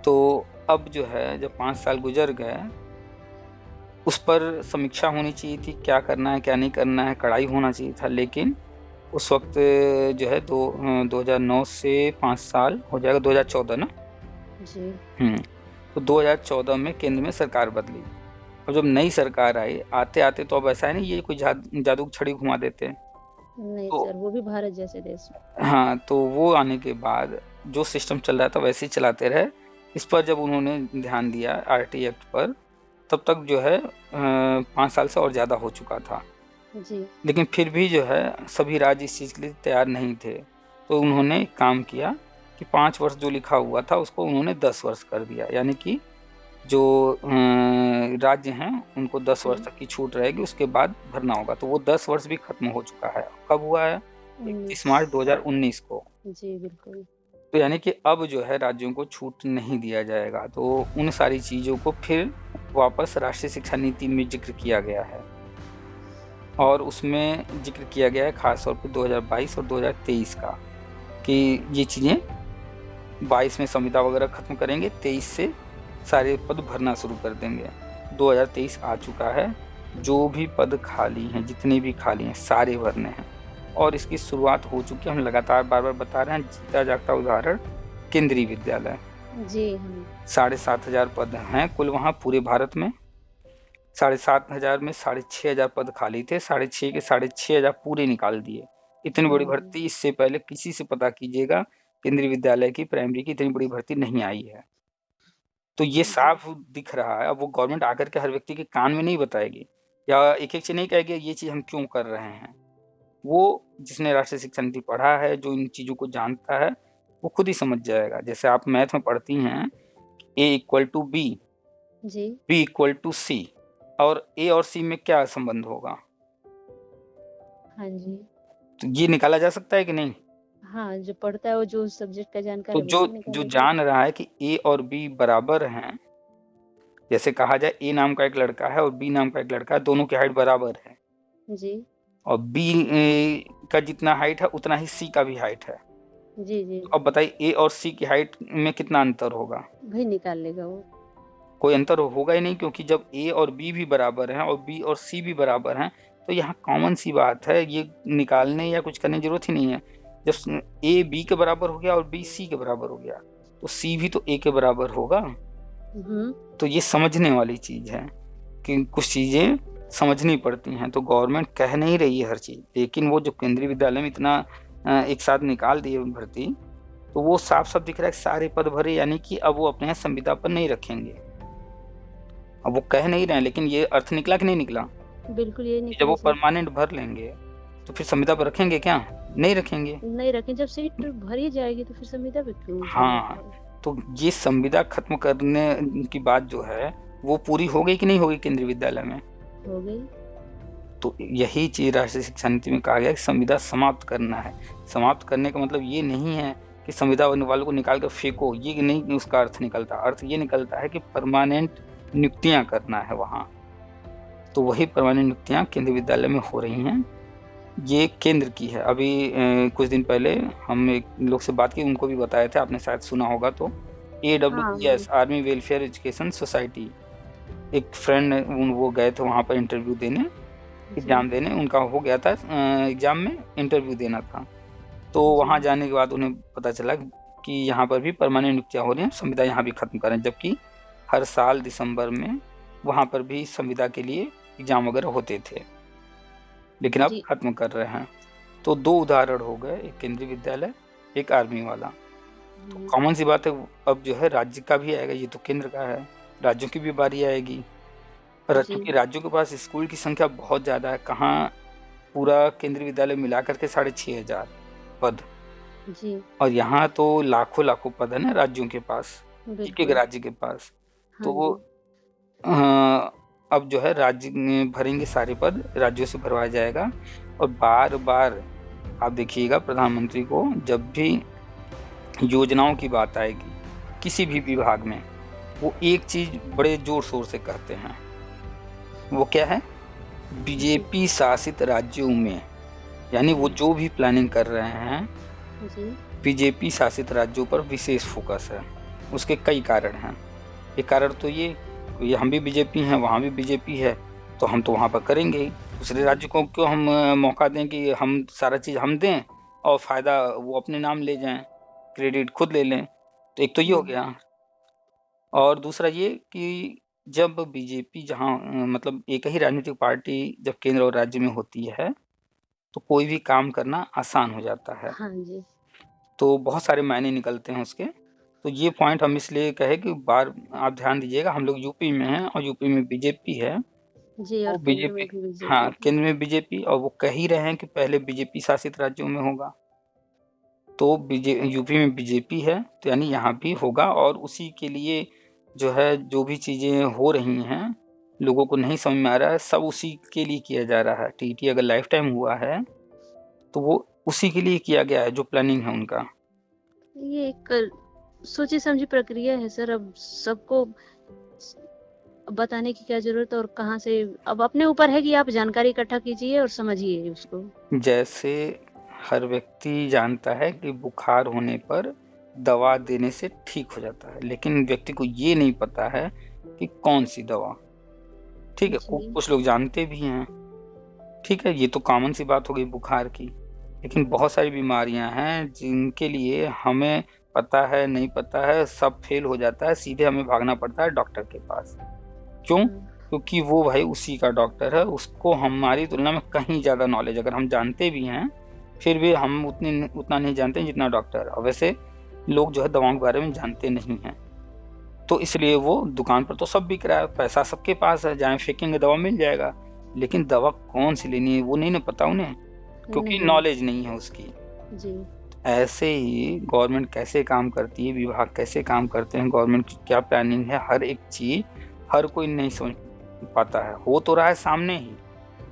तो अब जो है जब 5 साल गुजर गए, उस पर समीक्षा होनी चाहिए थी, क्या करना है, क्या नहीं करना है, कड़ाई होना चाहिए था। लेकिन उस वक़्त जो है 2009 से 5 साल हो जाएगा 2014 ना? जी। तो 2014 में केंद्र में सरकार बदली। अब जब नई सरकार आई, आते-आते तो अब ऐसा है नहीं ये कोई जादू की छड़ी घुमा देते हैं। नहीं तो सर, वो भी भारत जैसे देश में। हाँ, तो वो आने के बाद जो सिस्टम चल रहा था वैसे ही चलाते रहे। इस पर जब उन्होंने ध्यान दिया आरटी एक्ट पर, तब तक जो है 5 साल से और ज़्यादा हो चुका था। जी। लेकिन फिर भी जो है सभी राज्य इस चीज़ के लिए तैयार नहीं थे। तो उन्होंने एक काम किया कि 5 वर्ष जो लिखा हुआ था उसको उन्होंने 10 वर्ष कर दिया। यानी कि जो राज्य हैं उनको 10 वर्ष जी। तक की छूट रहेगी, उसके बाद भरना होगा। तो वो 10 वर्ष भी खत्म हो चुका है। कब हुआ है? 31 19। मार्च 2019 को। जी, बिल्कुल। तो यानी कि अब जो है राज्यों को छूट नहीं दिया जाएगा। तो उन सारी चीज़ों को फिर वापस राष्ट्रीय शिक्षा नीति में ज़िक्र किया गया है, और उसमें ज़िक्र किया गया है ख़ास तौर पे 2022 और 2023 का, कि ये चीज़ें 22 में संविदा वगैरह ख़त्म करेंगे, 23 से सारे पद भरना शुरू कर देंगे। 2023 आ चुका है, जो भी पद खाली हैं, जितने भी खाली हैं, सारे भरने हैं, और इसकी शुरुआत हो चुकी है। हम लगातार बार-बार बता रहे हैं, जीता जागता उदाहरण केंद्रीय विद्यालय। जी, हाँ। 7,500 पद हैं कुल वहाँ पूरे भारत में। 7,500 में 6,500 पद खाली थे, 6,500 के 6,500 पूरे निकाल दिए। इतनी बड़ी भर्ती इससे पहले किसी से पता कीजिएगा केंद्रीय विद्यालय की प्राइमरी की इतनी बड़ी भर्ती नहीं आई है। तो ये जी। साफ दिख रहा है। अब वो गवर्नमेंट आकर के हर व्यक्ति के कान में नहीं बताएगी या एक-एक चीज़ नहीं कहेगी ये चीज़ हम क्यों कर रहे हैं। वो जिसने राष्ट्रीय शिक्षा नीति पढ़ा है, जो इन चीज़ों को जानता है, वो खुद ही समझ जाएगा। जैसे आप मैथ में पढ़ती हैं A इक्वल टू B, जी। B इक्वल टू C और A और C में क्या संबंध होगा? हाँ जी। तो ये निकाला जा सकता है कि नहीं? हाँ, जो पढ़ता है वो जो उस सब्जेक्ट का जानकार तो है जो वही जो निकालेगा। जान रहा है कि A और B बराबर हैं, जैसे कहा जाए A नाम का एक लड़का है और B नाम का एक लड़का है, दोनों की हाइट बराबर है जी। और B का जितना हाइट है उतना ही C का भी हाइट है। जी, जी। तो अब बताइए A और C की हाइट में कितना अंतर होगा? वही निकाल लेगा वो। कोई अंतर होगा ही नहीं, क्योंकि जब A और B भी बराबर हैं और B और C भी बराबर हैं, तो यहाँ कॉमन सी बात है, ये निकालने या कुछ करने की ज़रूरत ही नहीं है। जब A B के बराबर हो गया और B C के बराबर हो गया, तो C भी तो A के बराबर होगा। हुँ। तो ये समझने वाली चीज़ है कि कुछ चीज़ें समझनी पड़ती हैं। तो गवर्नमेंट कह नहीं रही है हर चीज़, लेकिन वो जो केंद्रीय विद्यालय में इतना एक साथ निकाल दिए भर्ती, तो वो साफ-साफ दिख रहा है कि सारे पद भरे, यानी कि अब वो अपने यहाँ संविदा पर नहीं रखेंगे। अब वो कह नहीं रहे हैं, लेकिन ये अर्थ निकला कि नहीं निकला? बिल्कुल ये कि जब निकला वो सर। परमानेंट भर लेंगे, तो फिर संविदा पर रखेंगे क्या? नहीं रखेंगे। नहीं रखें, जब सीट भर ही जाएगी तो फिर संविदा पे क्यों ज़रूरत हाँ, है? तो ये संविदा खत्म करने की बात जो है, वो पूरी हो गई कि नहीं हो गई केंद्रीय विद्यालय में? हो गई। तो यही चीज़ राष्ट्रीय शिक्षा नीति में कहा गया है कि संविदा समाप्त करना है। समाप्त करने का मतलब ये नहीं है कि संविदा वालों को निकाल कर फेंको, ये नहीं उसका अर्थ निकलता। अर्थ ये निकलता है कि परमानेंट नियुक्तियाँ करना है वहाँ। तो वही परमानेंट नियुक्तियाँ केंद्रीय विद्यालय में हो रही हैं। ये केंद्र की है। अभी कुछ दिन पहले हम एक लोग से बात की, उनको भी बताए थे, आपने शायद सुना होगा तो, हाँ, AWES army welfare education society, एक फ्रेंड वो गए थे वहाँ पर इंटरव्यू देने, जी। एग्ज़ाम देने, उनका हो गया था एग्ज़ाम में इंटरव्यू देना था। तो जी। वहाँ जाने के बाद उन्हें पता चला कि यहाँ पर भी परमानेंट नियुक्तियाँ हो रही हैं, संविदा यहाँ भी खत्म कर रहे हैं, जबकि हर साल दिसंबर में वहाँ पर भी संविदा के लिए एग्ज़ाम वगैरह होते थे, लेकिन अब जी। खत्म कर रहे हैं। तो 2 उदाहरण हो गए, एक केंद्रीय विद्यालय, एक आर्मी वाला। तो हुँ। कॉमन सी बात है, अब जो है राज्य का भी आएगा, ये तो केंद्र का है, राज्यों की भी बारी आएगी। पर जी। चूँकि राज्यों के पास स्कूल की संख्या बहुत ज़्यादा है, कहाँ पूरा केंद्रीय विद्यालय मिला कर के 6500 पद, जी। और यहाँ तो लाखों-लाखों पद है ना राज्यों के पास, एक-एक बिल्कुल। राज्य के पास। हाँ तो जी। अब जो है राज्य में भरेंगे सारे पद, राज्यों से भरवाया जाएगा, और बार-बार आप देखिएगा प्रधानमंत्री को जब भी योजनाओं की बात आएगी, किसी भी विभाग में, वो एक चीज़ बड़े ज़ोर-शोर से कहते हैं। वो क्या है? जी। बीजेपी शासित राज्यों में, यानी वो जो भी प्लानिंग कर रहे हैं, जी। बीजेपी शासित राज्यों पर विशेष फ़ोकस है। उसके कई कारण हैं। एक कारण तो ये हम भी बीजेपी हैं, वहाँ भी बीजेपी है, तो हम तो वहाँ पर करेंगे ही। दूसरे राज्य को क्यों हम मौका दें कि हम सारा चीज़ हम दें और फ़ायदा वो अपने नाम ले जाएँ, क्रेडिट खुद ले लें। तो एक तो ये हो हुँ। गया, और दूसरा ये कि जब बीजेपी जहाँ मतलब एक ही राजनीतिक पार्टी जब केंद्र और राज्य में होती है, तो कोई भी काम करना आसान हो जाता है। हाँ जी। तो बहुत सारे मायने निकलते हैं उसके। तो ये पॉइंट हम इसलिए कहे कि बार आप ध्यान दीजिएगा, हम लोग यूपी में हैं और यूपी में बीजेपी है। जी, और तो केंद्र बीजेपी, में भी बीजेपी हाँ, है। केंद्र में बीजेपी, और वो कह ही रहे हैं कि पहले बीजेपी शासित राज्यों में होगा। तो यूपी में बीजेपी है, तो यानी यहाँ भी होगा, और उसी के लिए जो है, जो भी चीज़ें हो रही हैं, लोगों को नहीं समझ में आ रहा है, सब उसी के लिए किया जा रहा है। टीटी अगर लाइफ टाइम हुआ है, तो वो उसी के लिए किया गया है, जो प्लानिंग है उनका। ये एक सोची-समझी प्रक्रिया है सर, अब सबको स बताने की क्या ज़रूरत है और कहाँ से, अब अपने ऊपर है कि आप जानकारी इकट्ठा कीजिए और समझिए उसको। जैसे हर व्यक्ति जानता है कि बुखार होने पर दवा देने से ठीक हो जाता है, लेकिन व्यक्ति को ये नहीं पता है कि कौन-सी दवा। ठीक है, जी। कुछ लोग जानते भी हैं, ठीक है, ये तो कॉमन सी बात हो गई बुखार की। लेकिन बहुत सारी बीमारियाँ हैं जिनके लिए हमें पता है, नहीं पता है, सब फ़ेल हो जाता है, सीधे हमें भागना पड़ता है डॉक्टर के पास। क्यों? हाँ। क्योंकि वो भाई उसी का डॉक्टर है, उसको हमारी तुलना में कहीं ज़्यादा नॉलेज, अगर हम जानते भी हैं, फिर भी हम उतना नहीं जानते जितना डॉक्टर। और वैसे लोग जो है दवाओं के बारे में जानते नहीं हैं। तो इसलिए वो दुकान पर तो सब बिक रहा है, पैसा सबके पास है, जहाँ फेंकेंगे दवा मिल जाएगा, लेकिन दवा कौन सी लेनी है वो नहीं ना पता उन्हें, क्योंकि नहीं। नॉलेज नहीं है उसकी। जी। ऐसे ही गवर्नमेंट कैसे काम करती है, विभाग कैसे काम करते हैं, गवर्नमेंट की क्या प्लानिंग है, हर एक चीज हर कोई नहीं समझ पाता है। हो तो रहा है सामने ही,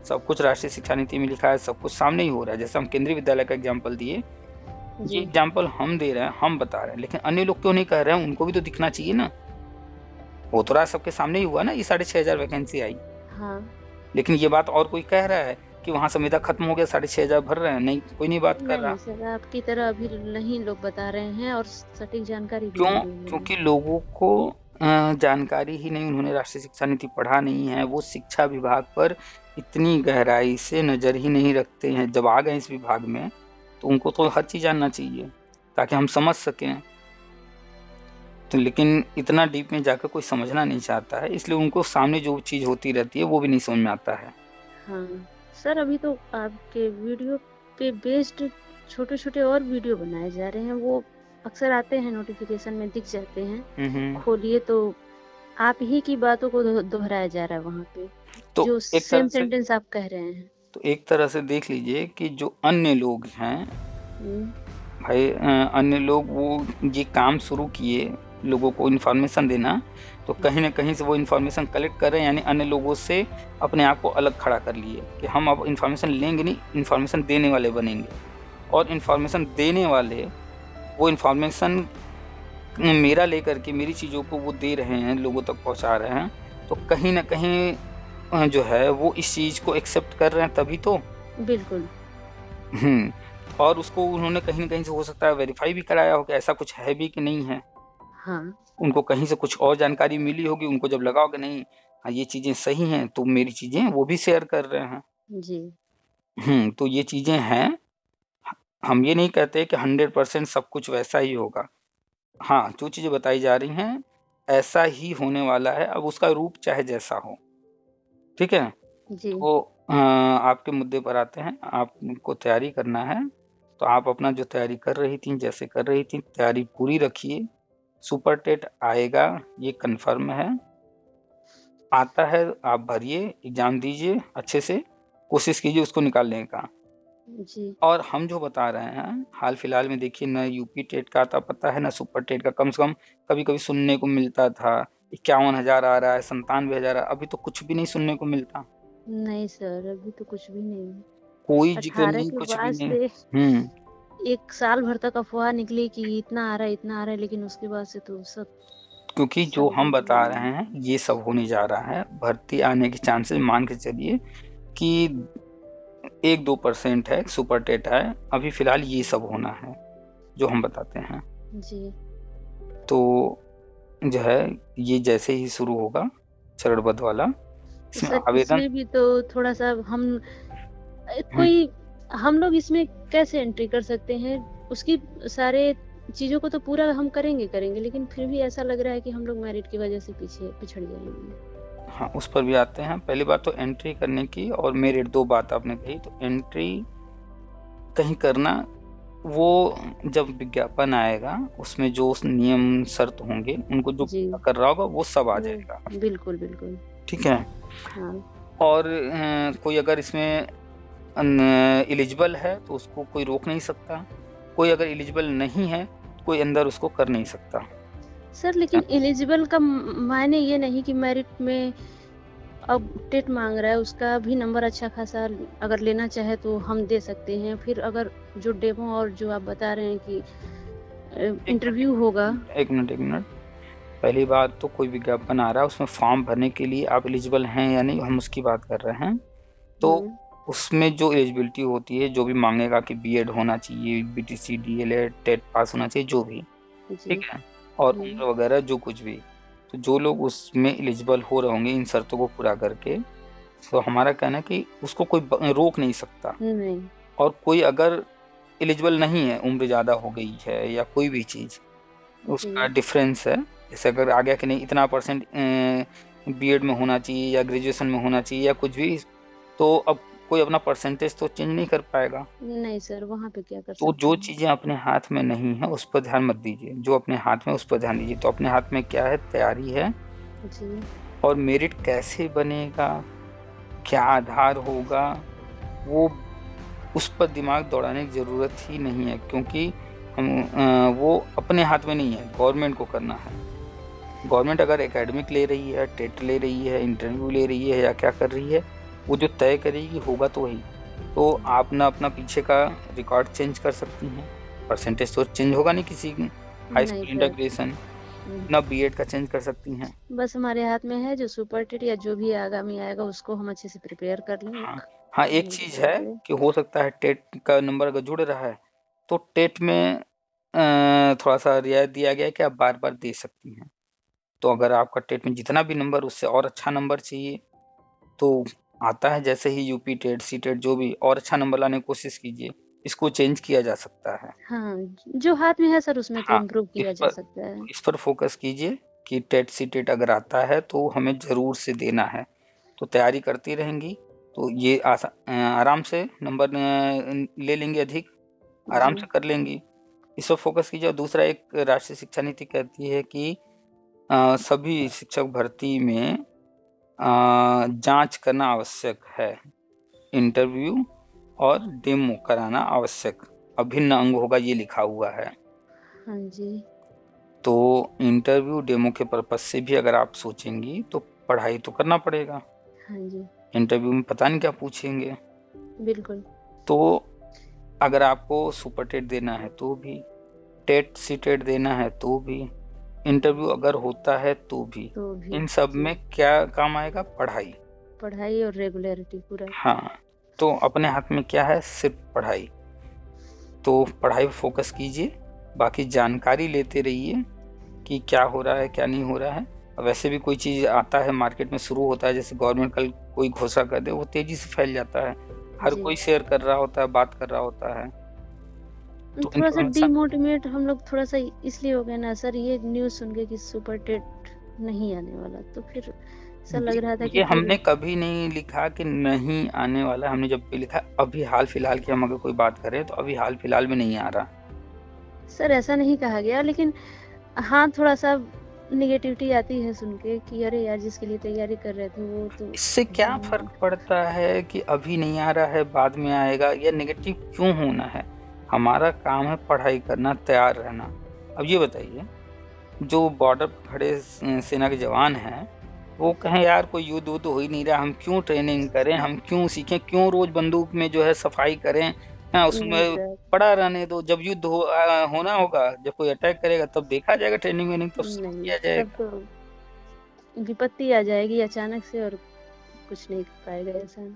सब कुछ राष्ट्रीय शिक्षा नीति में लिखा है, सब कुछ सामने ही हो रहा है। जैसे हम केंद्रीय विद्यालय का एग्जाम्पल दिए, ये जी। एग्जाम्पल हम दे रहे हैं, हम बता रहे हैं, लेकिन अन्य लोग क्यों नहीं कह रहे हैं? उनको भी तो दिखना चाहिए ना। हो तो रहा है सबके सामने ही हुआ ना, ये 6,500 वैकेंसी आई, हाँ। लेकिन ये बात और कोई कह रहा है कि वहां संविदा खत्म हो गया 6,500 भर रहे हैं? नहीं, कोई नहीं बात कर रहा। नहीं सर, आपकी तरह अभी नहीं लोग बता रहे हैं और सटीक जानकारी भी क्यों? नहीं दी हुई है। क्योंकि लोगों को जानकारी ही नहीं, उन्होंने राष्ट्रीय शिक्षा नीति पढ़ा नहीं है, वो शिक्षा विभाग पर इतनी गहराई से नजर ही नहीं रखते हैं। जब आ गए इस विभाग में तो उनको तो हर चीज जानना चाहिए ताकि हम समझ सकें। तो लेकिन इतना डीप में जाकर कोई समझना नहीं चाहता है, इसलिए उनको सामने जो चीज होती रहती है वो भी नहीं समझ में आता है। हाँ सर, अभी तो आपके वीडियो पे बेस्ड छोटे छोटे और वीडियो बनाए जा रहे हैं, वो अक्सर आते हैं, नोटिफिकेशन में दिख जाते हैं। खोलिए तो आप ही की बातों को दोहराया जा रहा है वहाँ पे, तो जो एक सेम तरह से सेंटेंस आप कह रहे हैं। तो एक तरह से देख लीजिए कि जो अन्य लोग हैं हम्म। भाई, अन्य लोग वो ये काम शुरू किए लोगों को इन्फॉर्मेशन देना, तो कहीं ना कहीं से वो इन्फॉर्मेशन कलेक्ट कर रहे हैं, यानी अन्य लोगों से अपने आप को अलग खड़ा कर लिए कि हम अब इन्फॉर्मेशन लेंगे नहीं, इन्फॉर्मेशन देने वाले बनेंगे। और इन्फॉर्मेशन देने वाले वो इन्फॉर्मेशन मेरा लेकर के मेरी चीज़ों को वो दे रहे हैं, लोगों तक पहुंचा रहे हैं, तो कहीं ना कहीं जो है वो इस चीज़ को एक्सेप्ट कर रहे हैं तभी तो। बिल्कुल। और उसको उन्होंने कहीं ना कहीं से हो सकता है वेरीफाई भी कराया हो कि ऐसा कुछ है भी कि नहीं है। हाँ। उनको कहीं से कुछ और जानकारी मिली होगी, उनको जब लगा होगा नहीं हाँ ये चीजें सही हैं, तो मेरी चीजें वो भी शेयर कर रहे हैं। जी। तो ये चीजें हैं। हम ये नहीं कहते कि 100% सब कुछ वैसा ही होगा। हाँ, जो चीजें बताई जा रही हैं ऐसा ही होने वाला है, अब उसका रूप चाहे जैसा हो। ठीक है। जी। तो आपके मुद्दे पर आते हैं। आपको तैयारी करना है, तो आप अपना जो तैयारी कर रही थी, जैसे कर रही थी, तैयारी पूरी रखिए। सुपर टेट आएगा, ये कंफर्म है। आता है, आप भरिए, एग्जाम दीजिए, अच्छे से कोशिश कीजिए उसको निकालने का। जी। और हम जो बता रहे हैं हाल फिलहाल में, देखिए न यूपी टेट का आता पता है, न सुपर टेट का। कम से कम कभी कभी सुनने को मिलता था 51,000 आ रहा है, 97,000, अभी तो कुछ भी नहीं सुनने को मिलता। नहीं सर, अभी तो कुछ भी नहीं। कोई जिक्र 18 नहीं, के कुछ भी बाद नहीं। से एक साल भर तक अफवाह निकली कि इतना आ रहा है, इतना आ रहा है, लेकिन उसके बाद से तो सब क्योंकि जो हम बता रहे हैं ये सब होने जा रहा है। भर्ती आने के चांसेस मान के चलिए कि 1-2% है, सुपर टेट है, अभी फिलहाल ये सब होना है जो हम बताते हैं। जी। तो जो है ये जैसे ही शुरू होगा चरणबद्ध वाला, इसमें सर आवेदन इसमें भी तो थोड़ा सा कोई हम लोग इसमें कैसे एंट्री कर सकते हैं? उसकी सारे चीजों को तो पूरा हम करेंगे, लेकिन फिर भी ऐसा लग रहा है कि हम लोग मेरिट की वजह से पिछड़ जाएंगे। हाँ, उस पर भी आते हैं। पहली बात तो एंट्री करने की और मेरिट, दो बात आपने कही। तो एंट्री कहीं करना, वो जब विज्ञापन आएगा उसमें जो नियम शर्त होंगे उनको जो जी। कर रहा होगा वो सब आ जाएगा। बिल्कुल बिल्कुल। ठीक है। हाँ। और कोई अगर इसमें एलिजिबल है तो उसको कोई रोक नहीं सकता, कोई अगर एलिजिबल नहीं है कोई अंदर उसको कर नहीं सकता। सर लेकिन एलिजिबल का मायने ये नहीं कि मेरिट में अब टेट मांग रहा है, उसका भी नंबर अच्छा खासा अगर लेना चाहे तो हम दे सकते हैं। फिर अगर जो डेमो और जो आप बता रहे हैं कि इंटरव्यू होगा। एक मिनट, पहली बात तो कोई विज्ञापन आ रहा है उसमें फॉर्म भरने के लिए आप एलिजिबल हैं या नहीं, हम उसकी बात कर रहे हैं। तो उसमें जो एलिजिबिलिटी होती है, जो भी मांगेगा कि बीएड होना चाहिए, बीटीसी, डीएलएड, टेट पास होना चाहिए, जो भी, ठीक है, और उम्र वगैरह जो कुछ भी, तो जो लोग उसमें एलिजिबल हो रहे होंगे इन शर्तों को पूरा करके, तो हमारा कहना है कि उसको कोई रोक नहीं सकता। नहीं। और कोई अगर एलिजिबल नहीं है, उम्र ज़्यादा हो गई है या कोई भी चीज़, उसका डिफरेंस है, जैसे अगर आ गया कि नहीं इतना % बीएड में होना चाहिए या ग्रेजुएशन में होना चाहिए या कुछ भी, तो अब कोई अपना परसेंटेज तो चेंज नहीं कर पाएगा। नहीं सर, वहाँ पे क्या कर तो सकते जो हैं? चीज़ें अपने हाथ में नहीं है उस पर ध्यान मत दीजिए, जो अपने हाथ में उस पर ध्यान दीजिए। तो अपने हाथ में क्या है? तैयारी है। जी। और मेरिट कैसे बनेगा, क्या आधार होगा, वो उस पर दिमाग दौड़ाने की ज़रूरत ही नहीं है, क्योंकि वो अपने हाथ में नहीं है, गवर्नमेंट को करना है। गवर्नमेंट अगर एकेडमिक ले रही है, टेट ले रही है, इंटरव्यू ले रही है या क्या कर रही है, वो जो तय करेगी होगा तो वही। तो आप ना अपना पीछे का रिकॉर्ड चेंज कर सकती हैं, परसेंटेज तो चेंज होगा नहीं किसी की, हाई नहीं स्कूल सर। इंटीग्रेशन, नहीं। ना बीएड का चेंज कर सकती हैं। बस हमारे हाथ में है जो सुपर टेट या जो भी आगामी आएगा उसको हम अच्छे से प्रिपेयर कर लें। हाँ, हाँ, एक वहीं पे चीज़ लग है गए। कि हो सकता है टेट का नंबर अगर जुड़ रहा है, तो टेट में थोड़ा-सा रियायत दिया गया है कि आप बार-बार दे सकती हैं। तो अगर आपका टेट में जितना भी नंबर उससे और अच्छा नंबर चाहिए, तो आता है जैसे ही यूपी टेट, सी टेट जो भी, और अच्छा नंबर लाने की कोशिश कीजिए। इसको चेंज किया जा सकता है। हाँ, जो हाथ में है सर उसमें तो हाँ, इम्प्रूव इस किया जा पर सकता है। इस पर फ़ोकस कीजिए कि टेट सी टेट अगर आता है तो हमें ज़रूर से देना है। तो तैयारी करती रहेंगी तो ये आराम से नंबर ले लेंगी अधिक, आराम जी। से कर लेंगी। इस पर फ़ोकस कीजिए। और दूसरा, एक राष्ट्रीय शिक्षा नीति कहती है कि सभी शिक्षक भर्ती में जाँच करना आवश्यक है। इंटरव्यू और डेमो कराना आवश्यक, अभिन्न अंग होगा, ये लिखा हुआ है। हाँ जी। तो इंटरव्यू, डेमो के पर्पज़ से भी अगर आप सोचेंगी तो पढ़ाई तो करना पड़ेगा। हाँ जी। इंटरव्यू में पता नहीं क्या पूछेंगे। बिल्कुल। तो अगर आपको सुपर टेट देना है तो भी, टेट सी टेट देना है तो भी, इंटरव्यू अगर होता है तो भी, तो भी। इन सब जी। में क्या काम आएगा? पढ़ाई। पढ़ाई और रेगुलरिटी पूरा। हाँ, तो अपने हाथ में क्या है? सिर्फ पढ़ाई। तो पढ़ाई पे फ़ोकस कीजिए, बाकी जानकारी लेते रहिए कि क्या हो रहा है, क्या नहीं हो रहा है। वैसे भी कोई चीज़ आता है मार्केट में, शुरू होता है, जैसे गवर्नमेंट कल कोई घोषणा कर दे, वो तेज़ी से फैल जाता है। हर जी। कोई शेयर कर रहा होता है, बात कर रहा होता है। तो थोड़ा-सा इन्फॉर्मेशन डिमोटिवेट हम लोग थोड़ा-सा इसलिए हो गए ना सर, ये न्यूज़ सुन के कि सुपर टेट नहीं आने वाला, तो फिर ऐसा लग ये रहा था कि ये फिर। हमने कभी नहीं लिखा कि नहीं आने वाला है। हमने जब भी लिखा, अभी हाल-फिलहाल की हम अगर कोई बात करें, तो अभी हाल-फिलहाल में नहीं आ रहा। सर ऐसा नहीं कहा गया, लेकिन हाँ, थोड़ा-सा नेगेटिविटी आती है सुन के कि अरे यार जिसके लिए तैयारी कर रहे थे वो तो इससे क्या फ़र्क पड़ता है कि अभी नहीं आ रहा है, बाद में आएगा? या नेगेटिव क्यों होना है? हमारा काम है पढ़ाई करना, तैयार रहना। अब ये बताइए, जो बॉर्डर पे खड़े सेना के जवान हैं, वो कहें यार कोई युद्ध-वुद्ध हो ही नहीं रहा, हम क्यों ट्रेनिंग करें, हम क्यों सीखें, क्यों रोज़ बंदूक में जो है सफाई करें? हाँ, नहीं उसमें सर। पड़ा रहने दो, जब युद्ध होना होगा, जब कोई अटैक करेगा तब देखा जाएगा, ट्रेनिंग-वेनिंग तब शुरू नहीं, किया तब जाएगा। तो विपत्ति आ जाएगी अचानक से और कुछ नहीं कर पाएगा इंसान।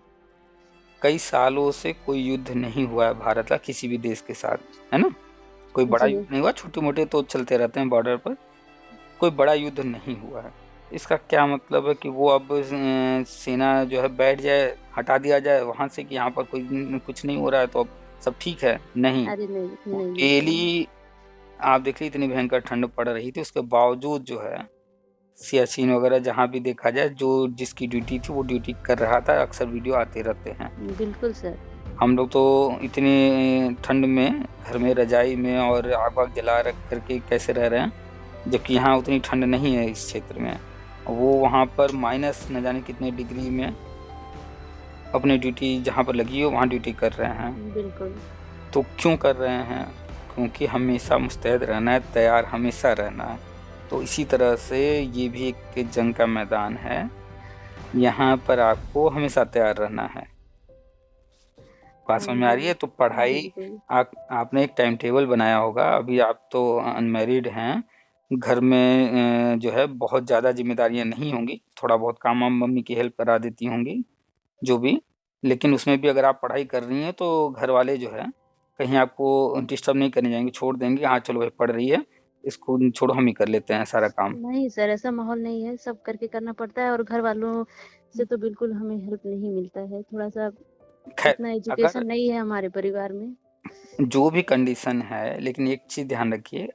कई सालों से कोई युद्ध नहीं हुआ है भारत का किसी भी देश के साथ, है ना? कोई बड़ा जी। युद्ध नहीं हुआ, छोटे-मोटे तो चलते रहते हैं बॉर्डर पर, कोई बड़ा युद्ध नहीं हुआ है। इसका क्या मतलब है कि वो अब सेना जो है बैठ जाए, हटा दिया जाए वहाँ से कि यहाँ पर कोई कुछ नहीं हो रहा है तो अब सब ठीक है? नहीं, अरे नहीं, वो नहीं सर। डेली आप देखिए इतनी भयंकर ठंड पड़ रही थी, उसके बावजूद जो है सियाचिन वगैरह जहाँ भी देखा जाए, जो जिसकी ड्यूटी थी वो ड्यूटी कर रहा था, अक्सर वीडियो आते रहते हैं। बिल्कुल सर। हम लोग तो इतनी ठंड में घर में रज़ाई में और आग वाग जला रख कर के कैसे रह रहे हैं, जबकि यहाँ उतनी ठंड नहीं है इस क्षेत्र में। वो वहाँ पर माइनस न जाने कितने डिग्री में अपनी ड्यूटी जहाँ पर लगी हो वहाँ ड्यूटी कर रहे हैं। बिल्कुल। तो क्यों कर रहे हैं? क्योंकि हमेशा मुस्तैद रहना है, तैयार हमेशा रहना है। तो इसी तरह से ये भी एक जंग का मैदान है, यहाँ पर आपको हमेशा तैयार रहना है। बात हाँ समझ में आ जी। रही है? तो पढ़ाई, बिल्कुल। आपने एक टाइम टेबल बनाया होगा, अभी आप तो अनमैरिड हैं, घर में जो है बहुत ज़्यादा ज़िम्मेदारियाँ नहीं होंगी, थोड़ा बहुत काम वाम मम्मी की हेल्प करा देती होंगी, जो भी। लेकिन उसमें भी अगर आप पढ़ाई कर रही हैं तो घर वाले जो है, कहीं आपको डिस्टर्ब नहीं करने जाएँगे, छोड़ देंगे, हाँ, चलो भाई पढ़ रही है, इसको छोड़ो हम ही कर लेते हैं सारा काम। नहीं सर, ऐसा माहौल नहीं है, सब करके करना पड़ता है और घर वालों से तो बिल्कुल हमें हेल्प नहीं मिलता है, थोड़ा-सा ख़ैर, उतना अगर एजुकेशन नहीं है हमारे परिवार में। जो भी कंडीशन है, लेकिन एक चीज़ ध्यान रखिए,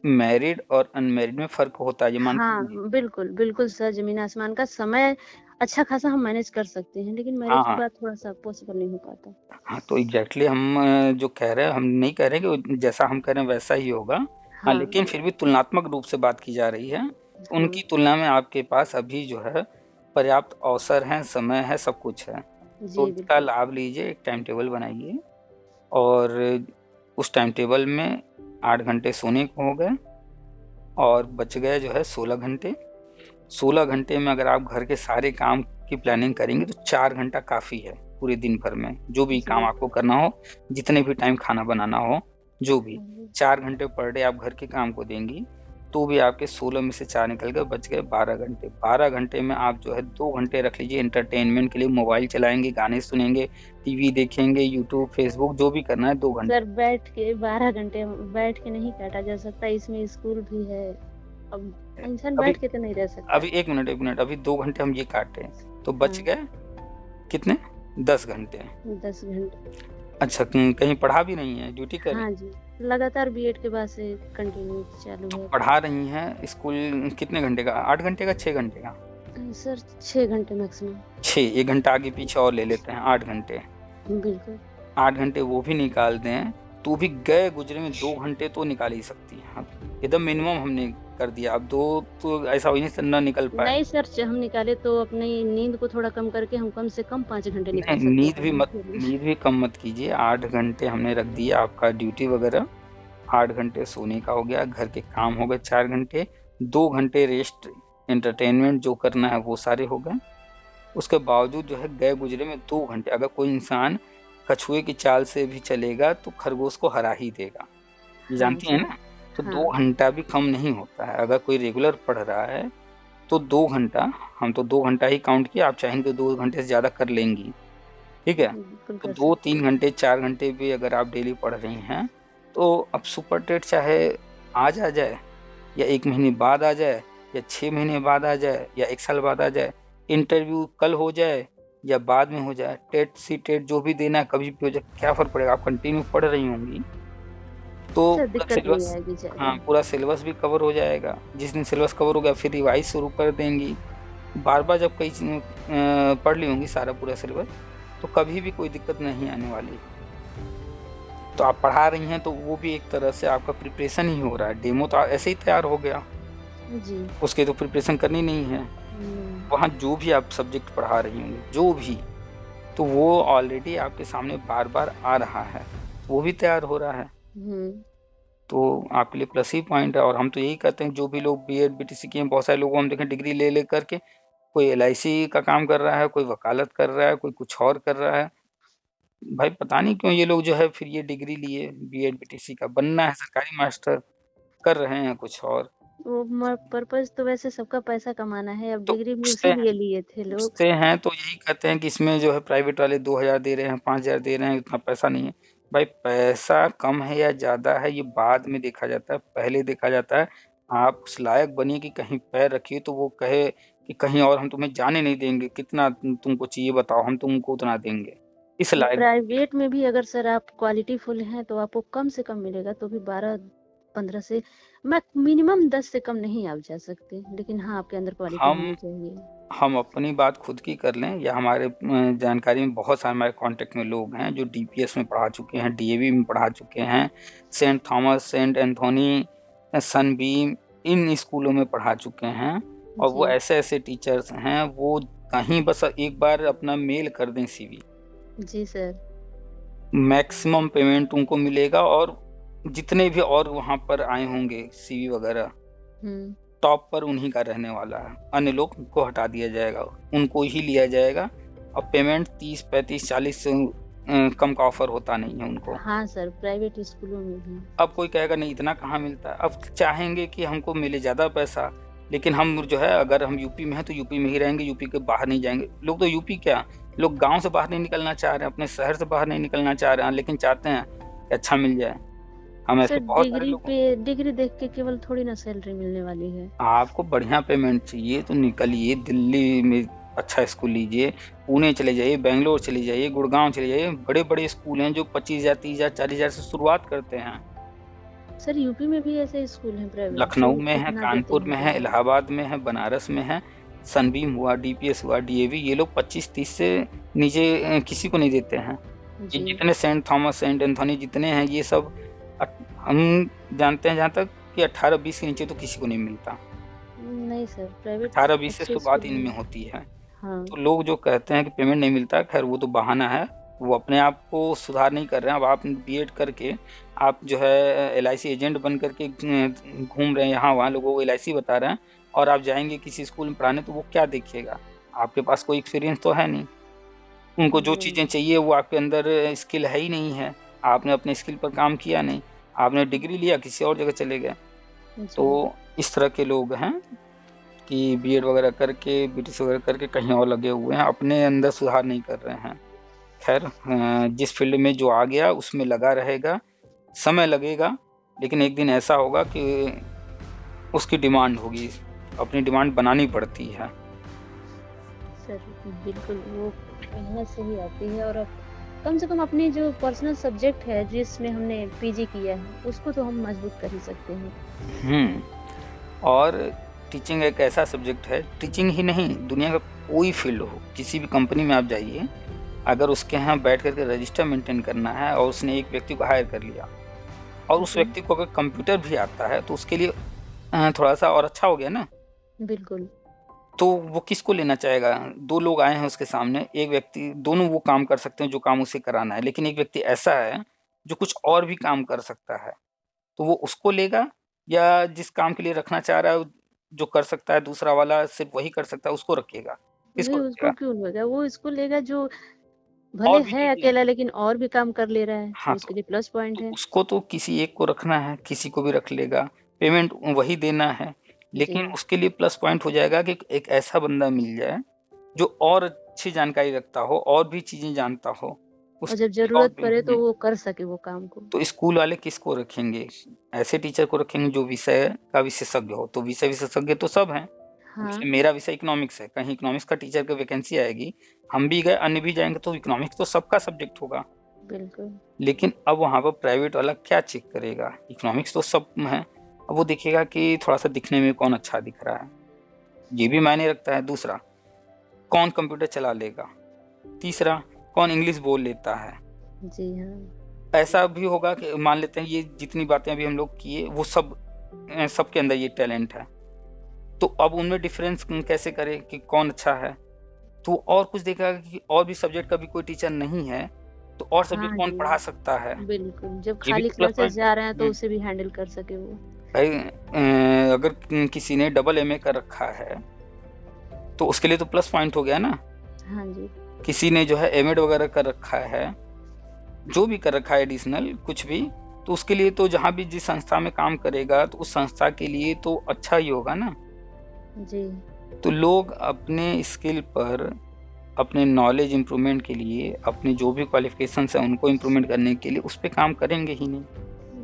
मैरिड और अनमैरिड में फ़र्क होता है, ये मानती हाँ, हैं? बिल्कुल, बिल्कुल सर, ज़मीन आसमान का समय अच्छा खासा हम मैनेज कर सकते हैं, लेकिन हाँ, मैरिज के हाँ। बाद थोड़ा-सा पॉसिबल नहीं हो पाता। हाँ, तो एग्ज़ैक्टली हम जो कह रहे हैं, हम नहीं कह रहे कि जैसा हम कह रहे हैं वैसा ही होगा। हाँ, हाँ, लेकिन फिर भी तुलनात्मक रूप से बात की जा रही है। तो हाँ। उनकी तुलना में आपके पास अभी जो है पर्याप्त अवसर हैं, समय है, सब कुछ है। तो जी, इसका बिल्कुल। लाभ लीजिए, एक टाइम टेबल बनाइए और उस टाइम टेबल में 8 घंटे सोने को हो गए और बच गए जो है 16 घंटे। 16 घंटे में अगर आप घर के सारे काम की प्लानिंग करेंगे तो 4 घंटा काफ़ी है पूरे दिन भर में। जो भी काम जी। आपको करना हो, जितने भी टाइम खाना बनाना हो, जो भी। हाँ, 4 घंटे पर डे आप घर के काम को देंगी, तो भी आपके 16 में से 4 निकल गए, बच गए 12 घंटे। 12 घंटे में आप जो है 2 घंटे रख लीजिए एंटरटेनमेंट के लिए, मोबाइल चलाएँगे, गाने सुनेंगे, टीवी देखेंगे, यूट्यूब, फेसबुक जो भी करना है 2 सर घंटे। बैठ के 12 घंटे बैठ के नहीं काटा जा सकता, इसमें स्कूल भी है। अब इंसान अभी बैठ के तो नहीं रह सकता। अभी 1 मिनट, अभी 2 घंटे हम ये काटे, तो बच हाँ, गए कितने? 10 घंटे। 10 घंटे। अच्छा कहीं पढ़ा भी नहीं है, ड्यूटी कर रही हाँ हैं? जी, लगातार बीएड के बाद से कंटिन्यू चालू तो है। पढ़ा रही हैं स्कूल कितने घंटे का? 8 घंटे का, 6 घंटे का? सर 6 घंटे मैक्सिमम। 6, 1 घंटा आगे-पीछे और ले लेते हैं, 8 घंटे। बिल्कुल। 8 घंटे वो भी निकाल दें, तो भी गए गुज़रे में 2 घंटे तो निकाल ही सकती हैं आप। एकदम मिनिमम हमने कर दिया, अब 2 तो ऐसा हो ही नहीं ना निकल पाए। नहीं सर, हम निकाले तो अपनी नींद को थोड़ा कम करके हम कम से कम 5 घंटे निकाल नहीं, सकते हैं पढ़ने के लिए। नींद भी कम मत कीजिए, 8 घंटे हमने रख दिया आपका ड्यूटी वग़ैरह, 8 घंटे सोने का हो गया, घर के काम हो गए 4 घंटे, 2 घंटे रेस्ट, एंटरटेनमेंट जो करना है वो सारे हो गए। उसके बावजूद जो है गए गुज़रे में 2 घंटे, अगर कोई इंसान कछुए की चाल से भी चलेगा तो खरगोश को हरा ही देगा। ये हाँ जानती हैं सर। ना? तो 2 हाँ, घंटा भी कम नहीं होता है। अगर कोई रेगुलर पढ़ रहा है तो 2 घंटा, हम तो 2 घंटा ही काउंट किया, आप चाहेंगी तो 2 घंटे से ज़्यादा कर लेंगी, ठीक है? बिल्कुल तो कर 2-3 सकते हैं। घंटे, 4 घंटे भी अगर आप डेली पढ़ रही हैं, तो अब सुपर टेट चाहे आज आ जाए या 1 महीने बाद आ जाए या 6 महीने बाद आ जाए या 1 साल बाद आ जाए, इंटरव्यू कल हो जाए या बाद में हो जाए, टेट सी-टेट जो भी देना है कभी भी हो जाए, क्या फ़र्क पड़ेगा? आप कंटिन्यू पढ़ रही होंगी, तो सर पूरा दिक्कत नहीं सिलेबस, आएगी ज़्यादा। हाँ, पूरा सिलेबस भी कवर हो जाएगा। जिस दिन सिलेबस कवर हो गया फिर रिवाइज़ शुरू कर देंगी। बार-बार जब कई पढ़ ली होंगी सारा पूरा सिलेबस, तो कभी भी कोई दिक्कत नहीं आने वाली। तो आप पढ़ा रही हैं तो वो भी एक तरह से आपका प्रिपरेशन ही हो रहा है, डेमो तो ऐसे ही तैयार हो गया, जी। उसकी तो प्रिपरेशन करनी नहीं है। हुँ, वहाँ जो भी आप सब्जेक्ट पढ़ा रही होंगी, जो भी, तो वो ऑलरेडी आपके सामने बार-बार आ रहा है, वो भी तैयार हो रहा है। हुँ। तो आपके लिए प्लस ही पॉइंट है और हम तो यही कहते हैं जो भी लोग बीएड, बीटीसी किए हैं, बहुत सारे लोगों को हम देखें डिग्री ले कर के, कोई एलआईसी का काम कर रहा है, कोई वकालत कर रहा है, कोई कुछ और कर रहा है। भाई पता नहीं क्यों ये लोग जो है फिर ये डिग्री लिए बीएड, बीटीसी का बनना है सरकारी मास्टर, कर रहे हैं कुछ और। वो पर्पज़ तो वैसे सबका पैसा कमाना है, अब तो डिग्री भी उसी लिए लिए थे लोग। पूछते हैं तो यही कहते हैं कि इसमें जो है प्राइवेट वाले 2000 दे रहे हैं, 5000 दे रहे हैं, इतना पैसा नहीं है। भाई पैसा कम है या ज़्यादा है ये बाद में देखा जाता है, पहले देखा जाता है आप उस लायक बनिए कि कहीं पैर रखिए तो वो कहे कि कहीं और हम तुम्हें जाने नहीं देंगे, कितना तुमको चाहिए बताओ, हम तुमको उतना देंगे। इस लायक बनिए। प्राइवेट में भी अगर सर आप क्वालिटीफुल हैं तो आपको कम से कम मिलेगा, तो भी 12-15 से मिनिमम 10 से कम नहीं आप जा सकते। लेकिन हाँ, आपके अंदर क्वालिटी हम होनी चाहिए। हम अपनी बात खुद की कर लें या हमारे जानकारी में बहुत सारे हमारे कॉन्टेक्ट में लोग हैं जो डीपीएस में पढ़ा चुके हैं, डीएवी में पढ़ा चुके हैं, saint Thomas, saint Anthony, Sunbeam इन स्कूलों में पढ़ा चुके हैं और वो जी, ऐसे-ऐसे टीचर्स हैं, वो कहीं बस एक बार अपना मेल कर दें सीवी, जी सर। मैक्सिमम पेमेंट उनको मिलेगा और जितने भी और वहाँ पर आए होंगे सीवी वगैरह, हुँ, टॉप पर उन्हीं का रहने वाला है, अन्य लोग को हटा दिया जाएगा, उनको ही लिया जाएगा और पेमेंट 30, 35, 40 से कम का ऑफ़र होता नहीं है उनको। हाँ सर, प्राइवेट स्कूलों में भी। अब कोई कहेगा नहीं इतना कहाँ मिलता है, अब चाहेंगे कि हमको मिले ज़्यादा पैसा, लेकिन हम जो है अगर हम यूपी में हैं तो यूपी में ही रहेंगे, यूपी के बाहर नहीं जाएँगे। लोग तो यूपी क्या, लोग गाँव से बाहर नहीं निकलना चाह रहे हैं, अपने शहर से बाहर नहीं निकलना चाह रहे हैं, लेकिन चाहते हैं कि अच्छा मिल जाए। हम सर ऐसे बहुत सारे लोग डिग्री देख के केवल थोड़ी ना सैलरी मिलने वाली है। आपको बढ़िया पेमेंट चाहिए तो निकलिए दिल्ली में अच्छा स्कूल लीजिए, पुणे चले जाइए, बैंगलोर चले जाइए, गुड़गाँव चले जाइए, बड़े-बड़े स्कूल हैं जो 25,000, 30,000, 40,000 से शुरुआत करते हैं। सर यूपी में भी ऐसे स्कूल हैं प्राइवेट जो लखनऊ में है, इतना देते कानपुर हैं में है, पेमेंट। इलाहाबाद में है, बनारस में है, सनबीम हुआ, डीपीएस हुआ, डीएवी, ये लोग 25-30 से नीचे किसी को नहीं देते हैं। ये जी। जितने सेंट थॉमस, सेंट एंथोनी जितने हैं, ये सब हम जानते हैं जहाँ तक कि 18-20 के नीचे तो किसी को नहीं मिलता। नहीं सर, प्राइवेट 18-20 से अच्छे तो बात स्कूल इनमें में। होती है। हाँ। तो लोग जो कहते हैं कि पेमेंट नहीं मिलता, खैर वो तो बहाना है। वो अपने आप को सुधार नहीं कर रहे हैं। अब आप बीएड करके आप जो है एलआईसी एजेंट बन करके घूम रहे हैं यहाँ वहाँ, लोगों को एलआईसी बता रहे हैं, और आप जाएंगे किसी स्कूल में पढ़ाने तो वो क्या देखिएगा? आपके पास कोई एक्सपीरियंस तो है नहीं। उनको जो चीज़ें जी। चाहिए वो आपके अंदर स्किल है ही नहीं है। आपने अपने स्किल पर काम किया नहीं। आपने डिग्री लिया, किसी और जगह चले गए। जी। तो इस तरह के लोग हैं कि बीएड वगैरह करके, बीटीसी वगैरह करके कहीं और लगे हुए हैं, अपने अंदर सुधार नहीं कर रहे हैं। खैर, जिस फील्ड में जो आ गया उसमें लगा रहेगा, समय लगेगा, लेकिन एक दिन ऐसा होगा कि उसकी डिमांड होगी, अपनी डिमांड बनानी पड़ती है। सर बिल्कुल, वो मेहनत से ही आती है, और कम से कम अपनी जो पर्सनल सब्जेक्ट है जिसमें हमने पीजी किया है उसको तो हम मजबूत कर ही सकते हैं। और टीचिंग एक ऐसा सब्जेक्ट है, टीचिंग ही नहीं, दुनिया का कोई फील्ड हो, किसी भी कंपनी में आप जाइए, अगर उसके यहाँ बैठ करके रजिस्टर मेंटेन करना है और उसने एक व्यक्ति को हायर कर लिया, और उस जी। व्यक्ति को अगर कंप्यूटर भी आता है तो उसके लिए थोड़ा सा और अच्छा हो गया ना। बिल्कुल। तो वो किसको लेना चाहेगा? 2 लोग आए हैं उसके सामने, एक व्यक्ति, दोनों वो काम कर सकते हैं जो काम उसे कराना है, लेकिन एक व्यक्ति ऐसा है जो कुछ और भी काम कर सकता है, तो वो उसको लेगा, या जिस काम के लिए रखना चाह रहा है, जो कर सकता है दूसरा वाला, सिर्फ वही कर सकता है, उसको रखेगा? नहीं, किसको उसको रखेगा? क्यों लेगा? वो इसको लेगा जो भले और भी है चीजें हैं। अकेला लेकिन और भी काम कर ले रहा है, तो हाँ, उसके लिए प्लस पॉइंट तो है। उसको तो किसी एक को रखना है, किसी को भी रख लेगा, पेमेंट वही देना है, जी। लेकिन उसके लिए प्लस पॉइंट हो जाएगा कि एक ऐसा बंदा मिल जाए जो और अच्छी जानकारी रखता हो, और भी चीजें जानता हो, और उसके जब लिए और ज़रूरत भी। पड़े तो वो कर सके वो काम को। तो स्कूल वाले किसको रखेंगे? ऐसे टीचर को रखेंगे जो विषय का विशेषज्ञ हो। तो विषय विशेषज्ञ तो सब हैं। हाँ। जैसे मेरा विषय इकोनॉमिक्स है, कहीं इकोनॉमिक्स का टीचर की वैकेंसी आएगी, हम भी गए, अन्य भी जाएंगे, तो इकोनॉमिक्स तो सबका सब्जेक्ट होगा। बिल्कुल। लेकिन अब वहाँ पर प्राइवेट वाला क्या चेक करेगा? इकोनॉमिक्स तो सब है। अब वो देखेगा कि थोड़ा सा दिखने में कौन अच्छा दिख रहा है, ये भी मायने रखता है। दूसरा, कौन कंप्यूटर चला लेगा। तीसरा, कौन इंग्लिश बोल लेता है। जी हाँ। ऐसा भी होगा कि मान लेते हैं ये जितनी बातें अभी हम लोग किए, वो सब सबके अंदर ये टैलेंट है, तो अब उनमें डिफरेंस कैसे करें कि कौन अच्छा है? तो और कुछ देखा कि और भी सब्जेक्ट का भी कोई टीचर नहीं है, तो और सब्जेक्ट हाँ कौन जी, पढ़ा सकता है? बिल्कुल। जब ये भी खाली तो प्लस क्लासेस पॉइंट जा रहे हैं तो है। उसे भी हैंडल कर सके वो। भाई, अगर किसी ने डबल एमए कर रखा है तो उसके लिए तो प्लस पॉइंट हो गया ना। हाँ जी। किसी ने जो है एमएड वगैरह कर रखा है, जो भी कर रखा है एडिशनल कुछ भी, तो उसके लिए तो जहाँ भी जिस संस्था में काम करेगा तो उस संस्था के लिए तो अच्छा ही होगा ना। जी। तो लोग अपने स्किल पर, अपने नॉलेज इम्प्रूवमेंट के लिए, अपने जो भी क्वालिफिकेशंस हैं उनको इम्प्रूवमेंट करने के लिए उस पे काम करेंगे ही नहीं,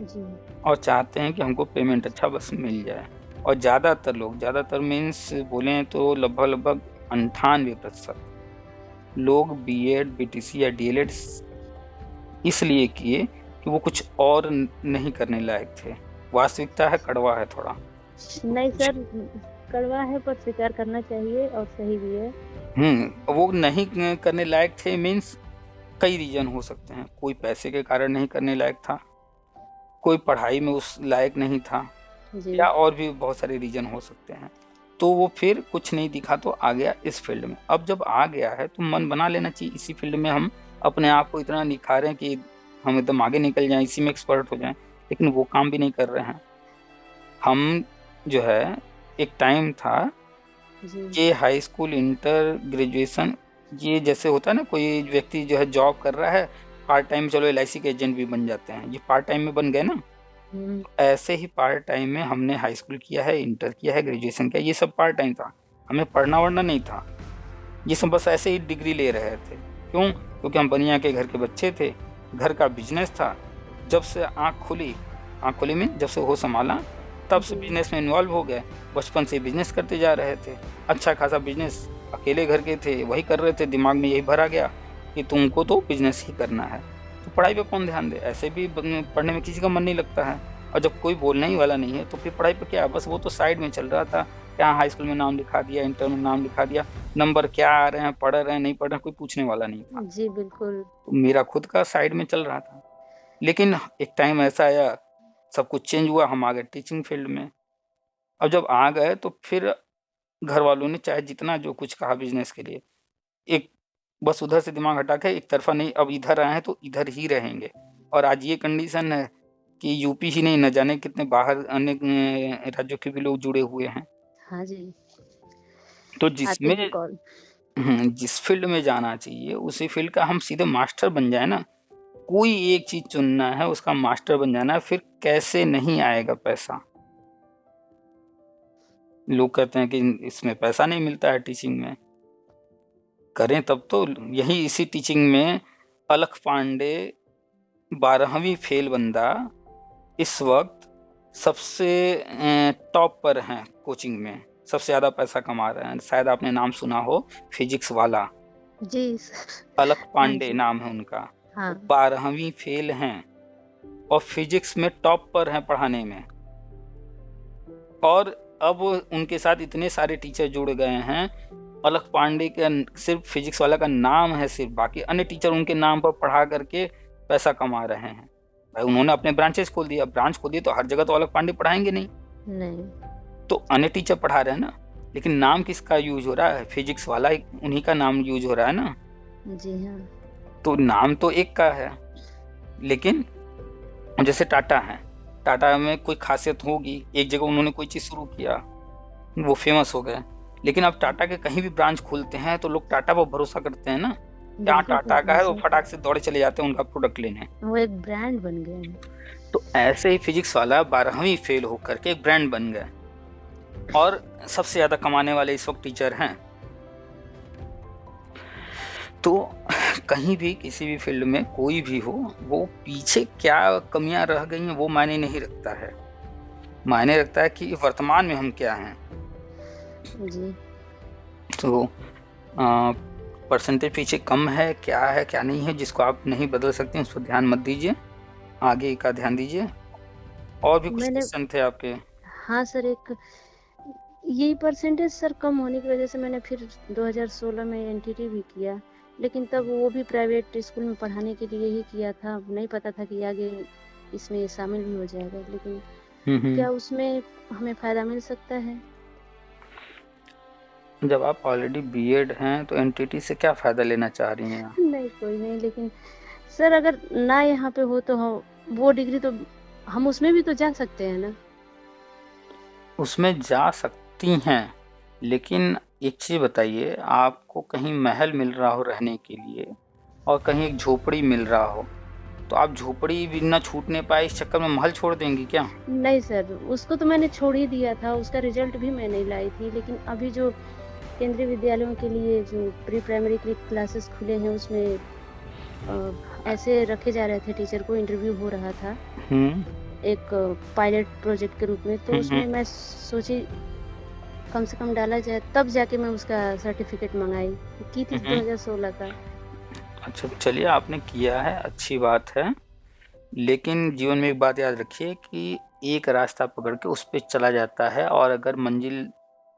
जी। और चाहते हैं कि हमको पेमेंट अच्छा बस मिल जाए। और ज़्यादातर लोग, ज़्यादातर मीन्स बोलें तो लगभग 98% लोग बीएड, बीटीसी या डीएलएड इसलिए किए कि वो कुछ और नहीं करने लायक थे। वास्तविकता है, कड़वा है थोड़ा। नहीं सर, कड़वा है पर स्वीकार करना चाहिए और सही भी है। वो नहीं करने लायक थे मीन्स कई रीज़न हो सकते हैं। कोई पैसे के कारण नहीं करने लायक था, कोई पढ़ाई में उस लायक नहीं था, जी। या और भी बहुत सारे रीज़न हो सकते हैं। तो वो फिर कुछ नहीं दिखा तो आ गया इस फ़ील्ड में। अब जब आ गया है तो मन बना लेना चाहिए इसी फ़ील्ड में हम अपने आप को इतना निखारें कि हम एकदम आगे निकल जाएँ, इसी में एक्सपर्ट हो जाएँ, लेकिन वो काम भी नहीं कर रहे हैं। हम जो है, एक टाइम था, जी। ये हाई स्कूल, इंटर, ग्रेजुएशन, ये जैसे होता है ना, कोई व्यक्ति जो है जॉब कर रहा है, पार्ट टाइम चलो एलआईसी के एजेंट भी बन जाते हैं, ये पार्ट टाइम में बन गए ना। हुँ। ऐसे ही पार्ट टाइम में हमने हाई स्कूल किया है, इंटर किया है, ग्रेजुएशन किया है, ये सब पार्ट टाइम था। हमें पढ़ना-वढ़ना नहीं था। ये सब बस ऐसे ही डिग्री ले रहे थे। क्यों? क्योंकि हम बनिया के घर के बच्चे थे, घर का बिज़नेस था। जब से आँख खुली मीन जब से होश संभाला, तब से जी। बिज़नेस में इन्वॉल्व हो गए। बचपन से बिज़नेस करते जा रहे थे। अच्छा खासा बिज़नेस, अकेले घर के थे, वही कर रहे थे, दिमाग में यही भरा गया कि तुमको तो बिज़नेस ही करना है। तो पढ़ाई पे कौन ध्यान दे? ऐसे भी पढ़ने में किसी का मन नहीं लगता है, और जब कोई बोलने ही वाला नहीं है तो फिर पढ़ाई पे क्या? बस वो तो साइड में चल रहा था। क्या हाई स्कूल में नाम लिखा दिया, इंटर में नाम लिखा दिया, नंबर क्या आ रहे हैं, पढ़ रहे हैं नहीं पढ़ रहे हैं, कोई पूछने वाला नहीं था। जी बिल्कुल। तो मेरा खुद का साइड में चल रहा था। लेकिन एक टाइम ऐसा आया, सब कुछ चेंज हुआ, हम आ गए टीचिंग फील्ड में। अब जब आ गए तो फिर घर वालों ने चाहे जितना जो कुछ कहा बिजनेस के लिए, एक बस उधर से दिमाग हटा के एक तरफा नहीं, अब इधर आए हैं तो इधर ही रहेंगे। और आज ये कंडीशन है कि यूपी ही नहीं, न जाने कितने बाहर अन्य राज्यों के भी लोग जुड़े हुए हैं। हाँ जी, तो आते जिसमें हैं कॉल। जिस फील्ड में जाना चाहिए उसी फील्ड का हम सीधे मास्टर बन जाए ना। कोई एक चीज चुनना है, उसका मास्टर बन जाना है, फिर कैसे नहीं आएगा पैसा। लोग कहते हैं कि इसमें पैसा नहीं मिलता है टीचिंग में, करें तब तो। यही इसी टीचिंग में अलख पांडे 12वीं फेल बंदा इस वक्त सबसे टॉप पर हैं कोचिंग में, सबसे ज्यादा पैसा कमा रहे हैं। शायद आपने नाम सुना हो, फिजिक्स वाला जी अलख हाँ पांडे जी। नाम है उनका। हाँ। वो 12वीं फेल हैं और फिजिक्स में टॉप पर हैं पढ़ाने में। और अब उनके साथ इतने सारे टीचर जुड़ गए हैं, अलख पांडे का सिर्फ फिजिक्स वाला का नाम है सिर्फ, बाकी अन्य टीचर उनके नाम पर पढ़ा करके पैसा कमा रहे हैं। भाई उन्होंने अपने ब्रांचेस खोल दिया, ब्रांच खोल दिए तो हर जगह तो अलख पांडे पढ़ाएंगे नहीं, नहीं। तो अन्य टीचर पढ़ा रहे हैं ना। लेकिन नाम किसका यूज हो रहा है? फिजिक्स वाला, उन्हीं का नाम यूज हो रहा है ना। जी हाँ। तो नाम तो एक का है, लेकिन जैसे टाटा है, टाटा में कोई खासियत होगी, एक जगह उन्होंने कोई चीज शुरू किया, वो फेमस हो गए। लेकिन अब टाटा के कहीं भी ब्रांच खुलते हैं तो लोग टाटा पर भरोसा करते हैं ना, क्या बिल्कुल टाटा का है, वो सही। फटाक से दौड़े चले जाते हैं उनका प्रोडक्ट लेने। वो एक ब्रांड बन गए हैं। तो ऐसे ही फिजिक्स वाला 12वीं फेल होकर के एक ब्रांड बन गए और सबसे ज्यादा कमाने वाले इस वक्त टीचर हैं। तो कहीं भी किसी भी फील्ड में कोई भी हो, वो पीछे क्या कमियां रह गई हैं वो मायने नहीं रखता है, मायने रखता है कि वर्तमान में हम क्या हैं। जी। तो परसेंटेज पीछे कम है, क्या नहीं है, जिसको आप नहीं बदल सकते उस पर ध्यान मत दीजिए, आगे का ध्यान दीजिए। और भी कुछ मैंने क्वेश्चन थे आपके? हाँ सर, एक यही परसेंटेज सर कम होने की वजह से मैंने फिर 2016 में एनटीटी भी किया, लेकिन तब वो भी प्राइवेट स्कूल में पढ़ाने के लिए ही किया था, नहीं पता था कि आगे इसमें शामिल भी हो जाएगा। लेकिन क्या उसमें हमें फायदा मिल सकता है? जब आप ऑलरेडी बीएड हैं तो एनटीटी से क्या फायदा लेना चाह रही हैं आप? नहीं कोई नहीं, लेकिन सर अगर ना यहाँ पे हो तो वो डिग्री तो हम उसमें भी तो जा सकते हैं ना। उसमें जा सकती हैं, लेकिन एक चीज बताइए, आपको कहीं महल मिल रहा हो रहने के लिए और कहीं एक झोपड़ी मिल रहा हो, तो आप झोपड़ी भी ना छूटने पाए इस चक्कर में महल छोड़ देंगी क्या? नहीं सर, उसको तो मैंने छोड़ ही दिया था, उसका रिजल्ट भी मैं नहीं लाई थी। लेकिन अभी जो केंद्रीय विद्यालयों के लिए जो प्री प्राइमरी के क्लासेस खुले हैं, उसमें ऐसे रखे जा रहे थे, टीचर को इंटरव्यू हो रहा था एक पायलट प्रोजेक्ट के रूप में। तो उसमें मैं सोची कम से कम डाला जाए, तब जाके मैं उसका सर्टिफिकेट मंगाई की थी 2016 का। अच्छा चलिए, आपने किया है, अच्छी बात है। लेकिन जीवन में एक बात याद रखिए कि एक रास्ता पकड़ के उस पर चला जाता है, और अगर मंजिल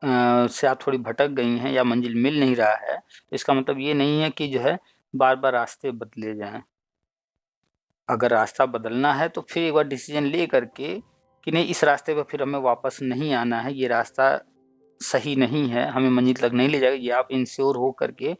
से आप थोड़ी भटक गई हैं या मंजिल मिल नहीं रहा है, तो इसका मतलब ये नहीं है कि जो है बार बार रास्ते बदले जाएं। अगर रास्ता बदलना है तो फिर एक बार डिसीजन ले करके कि नहीं, इस रास्ते पर फिर हमें वापस नहीं आना है, ये रास्ता सही नहीं है, हमें मंजिल तक नहीं ले जाएगा, ये आप इंश्योर हो करके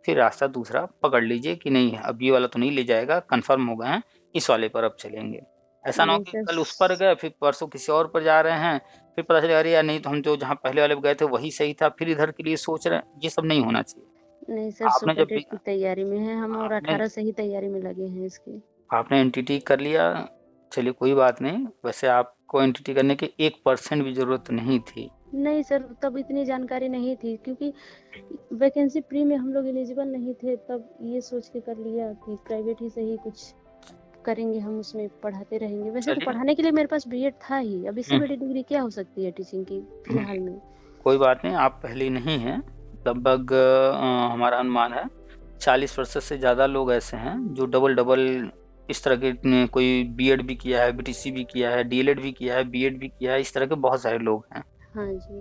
फिर रास्ता दूसरा पकड़ लीजिए कि नहीं अब ये वाला तो नहीं ले जाएगा, कंफर्म हो गए हैं, इस वाले पर अब चलेंगे। ऐसा ना हो नहीं कि सर। कल उस पर गए, फिर परसों किसी और पर जा रहे हैं, फिर पता चले अरे यार नहीं, तो हम जो जहाँ पहले वाले पे गए थे वही सही था, फिर इधर के लिए सोच रहे हैं। ये सब नहीं होना चाहिए। नहीं सर, आपने सुपर जब टेट भी की तैयारी में है हम, और आपने 18 से ही तैयारी में लगे हैं इसकी। आपने एनटीटी कर लिया, चलिए कोई बात नहीं। वैसे आपको एनटीटी करने की 1% भी जरूरत नहीं थी। नहीं सर, तब इतनी जानकारी नहीं थी, क्योंकि वैकेंसी प्री में हम लोग एलिजिबल नहीं थे, तब ये सोच के कर लिया कि प्राइवेट ही सही, कुछ करेंगे हम, उसमें पढ़ाते रहेंगे। वैसे तो पढ़ाने के लिए मेरे पास बीएड था ही, अब इससे बड़ी डिग्री क्या हो सकती है टीचिंग की फिलहाल में। कोई बात नहीं, आप पहली नहीं हैं। लगभग हमारा अनुमान है 40% से ज़्यादा लोग ऐसे हैं जो डबल डबल इस तरह के, कोई बीएड भी किया है, बीटीसी भी किया है, डीएलएड भी किया है, बीएड भी किया है, इस तरह के बहुत सारे लोग हैं। हाँ जी।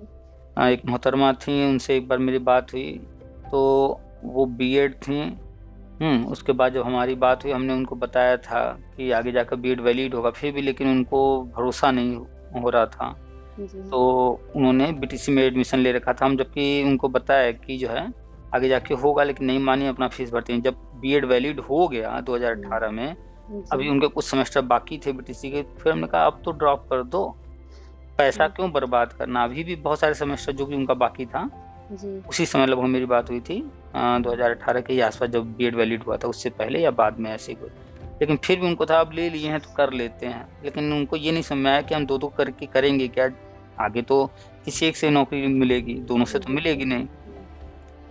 एक मोहतरमा थी, उनसे एक बार मेरी बात हुई, तो वो बीएड थी। उसके बाद जब हमारी बात हुई, हमने उनको बताया था कि आगे जाकर बीएड वैलिड होगा, फिर भी लेकिन उनको भरोसा नहीं हो रहा था। जी। तो उन्होंने बीटीसी में एडमिशन ले रखा था। हम जबकि उनको बताया कि जो है आगे जाके होगा, लेकिन नहीं मानी, अपना फीस भरती हैं। जब बीएड वैलिड हो गया 2018 में, जी। अभी उनके कुछ सेमेस्टर बाकी थे बीटीसी के, फिर हमने कहा अब तो ड्रॉप कर दो, पैसा क्यों बर्बाद करना। अभी भी बहुत सारे सेमेस्टर जो कि उनका बाकी था, जी। उसी समय लगभग मेरी बात हुई थी 2018 के ही आसपास, जब बीएड वैलिड हुआ था, उससे पहले या बाद में ऐसे कुछ। लेकिन फिर भी उनको था अब ले लिए हैं तो कर लेते हैं, लेकिन उनको ये नहीं समझ में आया कि हम दो दो करके करेंगे क्या, आगे तो किसी एक से नौकरी मिलेगी, दोनों से तो मिलेगी नहीं।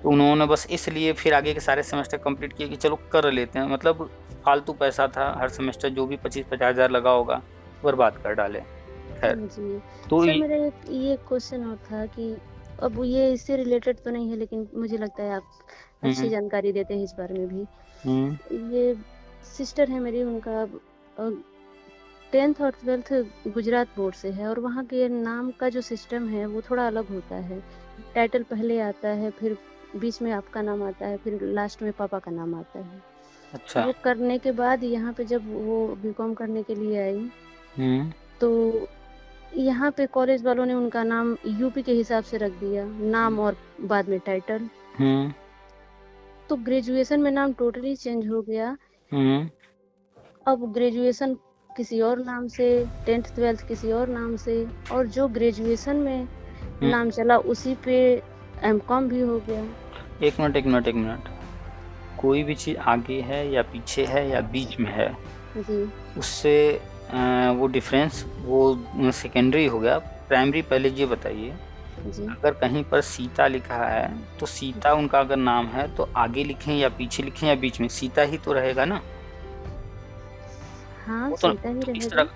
तो उन्होंने बस इसलिए फिर आगे के सारे सेमेस्टर कंप्लीट किए कि चलो कर लेते हैं, मतलब फालतू पैसा था, हर सेमेस्टर जो भी 25-50 हज़ार लगा होगा बर्बाद कर डाले। खैर, जी। तो सर मेरा एक ये क्वेश्चन और था कि अब ये इससे रिलेटेड तो नहीं है, लेकिन मुझे लगता है आप अच्छी जानकारी देते हैं इस बारे में भी। ये सिस्टर है मेरी, उनका 10th और 12th गुजरात बोर्ड से है, और वहाँ के नाम का जो सिस्टम है वो थोड़ा अलग होता है। टाइटल पहले आता है, फिर बीच में आपका नाम आता है, फिर लास्ट में पापा का नाम आता है। अच्छा। वो करने के बाद यहाँ पे जब वो बीकॉम करने के लिए आई, तो यहाँ पे कॉलेज वालों ने उनका नाम यूपी के हिसाब से रख दिया, नाम और बाद में टाइटल। तो ग्रेजुएशन में नाम टोटली चेंज हो गया। अब ग्रेजुएशन किसी और नाम से, 10th 12th किसी और नाम से, और जो ग्रेजुएशन में नाम चला उसी पे एमकॉम भी हो गया। एक मिनट, कोई भी चीज आगे है या पीछे है या बीच में है जी। उससे वो डिफरेंस वो सेकेंडरी हो गया। प्राइमरी पहले ये बताइए, अगर कहीं पर सीता लिखा है तो सीता उनका अगर नाम है तो आगे लिखें या पीछे लिखें या बीच में, सीता ही तो रहेगा ना। हाँ, तो सीता ही रहेगा।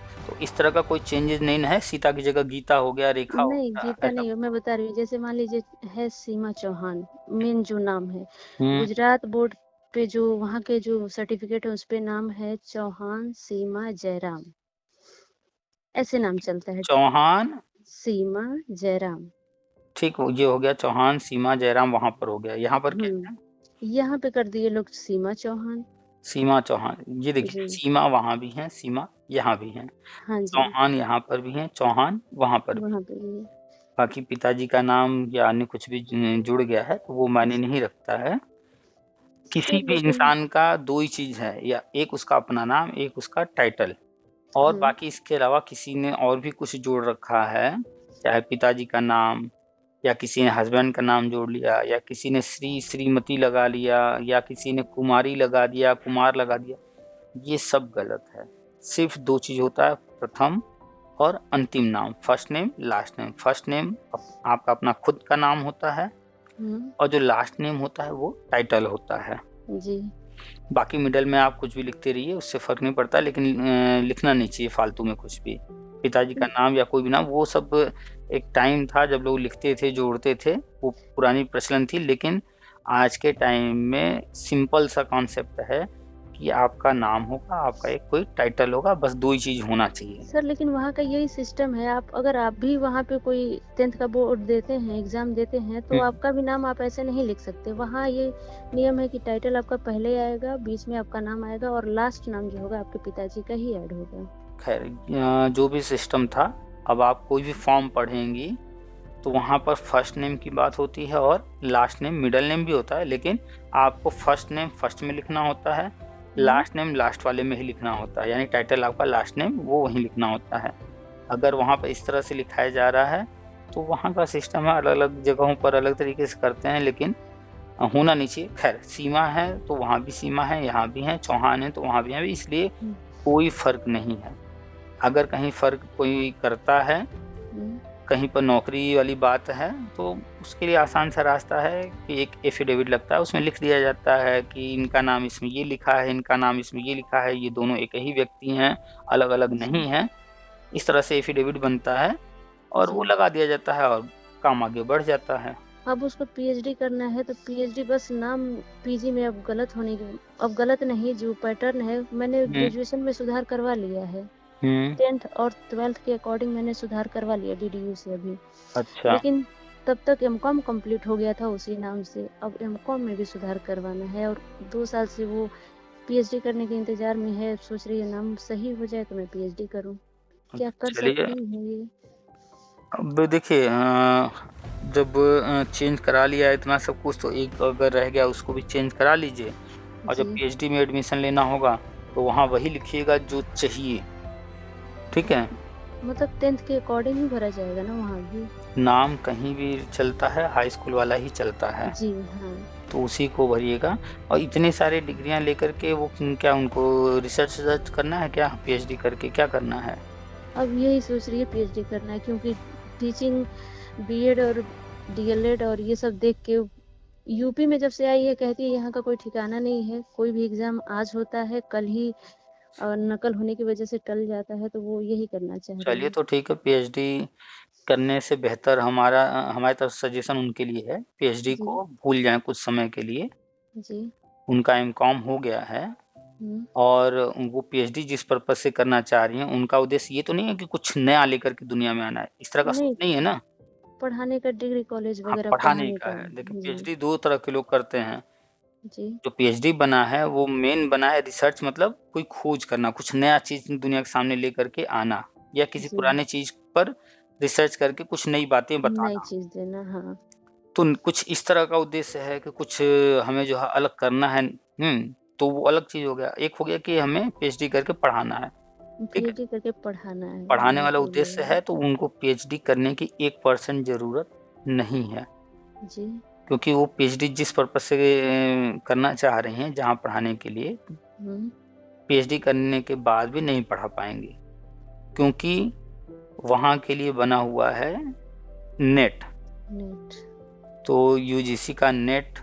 इस तरह का कोई चेंजेस नहीं है, सीता की जगह गीता हो गया, रेखा हो नहीं, गया, गीता ऐसा। नहीं, मैं बता रही हूँ, जैसे मान लीजिए है सीमा चौहान, मेन जो नाम है, हम्म गुजरात बोर्ड पे जो वहाँ के जो सर्टिफिकेट है उस पे नाम है चौहान सीमा जयराम, ऐसे नाम चलता है। चौहान सीमा जयराम। ठीक हो, ये हो गया चौहान सीमा जयराम, वहां पर हो गया। यहाँ पर क्या है? यहाँ पे कर दिए लोग सीमा चौहान। सीमा चौहान, ये देखिए जी। सीमा वहां भी है, सीमा यहाँ भी है, हाँ जी। चौहान यहाँ पर भी है, चौहान वहां पर भी। वहाँ पे भी है। बाकी पिताजी का नाम या अन्य कुछ भी जुड़ गया है तो वो मायने नहीं रखता है। किसी सर भी लेकिन इंसान का दो ही चीज है, या एक उसका अपना नाम, एक उसका टाइटल, और बाकी इसके अलावा किसी ने और भी कुछ जोड़ रखा है, चाहे पिताजी का नाम, या किसी ने हस्बैंड का नाम जोड़ लिया, या किसी ने श्री श्रीमती लगा लिया, या किसी ने कुमारी लगा दिया, कुमार लगा दिया, ये सब गलत है। सिर्फ दो चीज होता है, प्रथम और अंतिम नाम, first name last name. First name आपका अपना खुद का नाम होता है, और जो लास्ट नेम होता है वो टाइटल होता है। जी। बाकी मिडल में आप कुछ भी लिखते रहिए, उससे फर्क नहीं पड़ता, लेकिन लिखना नहीं चाहिए फालतू में कुछ भी, पिताजी का नाम या कोई भी नाम। वो सब एक टाइम था जब लोग लिखते थे, जोड़ते थे, वो पुरानी प्रचलन थी। लेकिन आज के टाइम में सिंपल सा कॉन्सेप्ट है कि आपका नाम होगा, आपका एक कोई टाइटल होगा, बस दो ही चीज होना चाहिए। सर लेकिन वहाँ का यही सिस्टम है, अगर आप भी वहाँ पे कोई 10th का बोर्ड देते हैं, एग्जाम देते हैं, तो आपका भी नाम आप ऐसे नहीं लिख सकते। वहाँ ये नियम है कि टाइटल आपका पहले आएगा, बीच में आपका नाम आएगा, और लास्ट नाम जो होगा आपके पिताजी का ही ऐड होगा। खैर, जो भी सिस्टम था, अब आप कोई भी फॉर्म पढ़ेंगी तो वहाँ पर फर्स्ट नेम की बात होती है और लास्ट नेम, मिडल नेम भी होता है, लेकिन आपको फर्स्ट नेम फर्स्ट में लिखना होता है, लास्ट नेम लास्ट वाले में ही लिखना होता है, यानी टाइटल आपका लास्ट नेम वो वहीं लिखना होता है। अगर वहाँ पर इस तरह से लिखाया जा रहा है तो वहाँ का सिस्टम है, अलग अलग जगहों पर अलग तरीके से करते हैं, लेकिन होना नहीं चाहिए। खैर, सीमा है तो वहाँ भी सीमा है, यहाँ भी है, चौहान है तो वहाँ भी है, इसलिए कोई फर्क नहीं है। अगर कहीं फर्क कोई करता है, कहीं पर नौकरी वाली बात है, तो उसके लिए आसान सा रास्ता है कि एक एफिडेविट लगता है, उसमें लिख दिया जाता है कि इनका नाम इसमें ये लिखा है, इनका नाम इसमें ये लिखा है, ये दोनों एक ही व्यक्ति हैं, अलग अलग नहीं है। इस तरह से एफिडेविट बनता है और वो लगा दिया जाता है और काम आगे बढ़ जाता है। अब उसको पीएचडी करना है तो पीएचडी बस नाम पीजी में अब गलत होने की, अब गलत नहीं, जो पैटर्न है मैंने ग्रेजुएशन में सुधार करवा लिया है, 10th और 12th के अकॉर्डिंग मैंने सुधार करवा लिया डीडीयू से अभी। अच्छा। लेकिन तब तक एमकॉम कंप्लीट हो गया था उसी नाम से। अब एमकॉम में भी सुधार करवाना है और 2 साल से वो पीएचडी करने के इंतजार में है। सोच रही है नाम सही हो जाए तो मैं पीएचडी करूं। क्या कर चलिए, सकती हूँ ये? अब देखिए जब चेंज करा लिया इतना सब कुछ, तो एक अगर रह गया उसको भी चेंज करा लीजिए। और जब जी, पीएचडी में एडमिशन लेना होगा तो वहाँ वही लिखिएगा जो चाहिए, ठीक है। मतलब 10th के अकॉर्डिंग ही भरा जाएगा ना वहाँ भी? नाम कहीं भी चलता है, हाई स्कूल वाला ही चलता है, जी हाँ। तो उसी को भरिएगा। और इतने सारे डिग्रियां लेकर के वो क्या उनको रिसर्च करना है क्या? पीएचडी करके क्या करना है? अब यही सोच रही है पीएचडी करना है, क्योंकि टीचिंग, बीएड और डीएलएड और ये सब देख के यूपी में जब से आई है कहती है यहाँ का कोई ठिकाना नहीं है। कोई भी एग्जाम आज होता है कल ही नकल होने की वजह से टल जाता है, तो वो यही करना चाह रही चलिए है। तो ठीक है, पीएचडी करने से बेहतर हमारी तरफ सजेशन उनके लिए है, पीएचडी जी, को भूल जाएं कुछ समय के लिए। जी। उनका एमकॉम हो गया है, हुँ। और वो पीएचडी जिस पर्पज से करना चाह रही हैं, उनका उद्देश्य ये तो नहीं है कि कुछ नया लेकर के दुनिया में आना है, इस तरह का सोच नहीं, नहीं है ना। पढ़ाने का, डिग्री कॉलेज हाँ, वगैरह पढ़ाने पढ़ाने का का। है। देखिए, जी, पीएचडी दो तरह के लोग करते हैं। जी, जो पीएचडी बना है वो मेन बना है रिसर्च, मतलब कोई खोज करना, कुछ नया चीज दुनिया के सामने लेकर के आना, या किसी जी। पुराने चीज पर रिसर्च करके कुछ नई बातें नई बताना। चीज़ देना, हाँ। तो कुछ इस तरह का उद्देश्य है कि कुछ हमें जो है अलग करना है। तो वो अलग चीज हो गया। एक हो गया कि हमें पीएचडी करके पढ़ाना है, ठीक है। पीएचडी करके पढ़ाना है, पढ़ाने वाला बिल्कुल। उद्देश्य है, तो उनको पीएचडी करने की 1% जरूरत नहीं है, जी। क्योंकि वो पीएचडी जिस पर्पज से करना चाह रहे हैं, जहाँ पढ़ाने के लिए, हुँ। पीएचडी करने के बाद भी नहीं पढ़ा पाएंगे, क्योंकि वहाँ के लिए बना हुआ है नेट। नेट। तो यूजीसी का नेट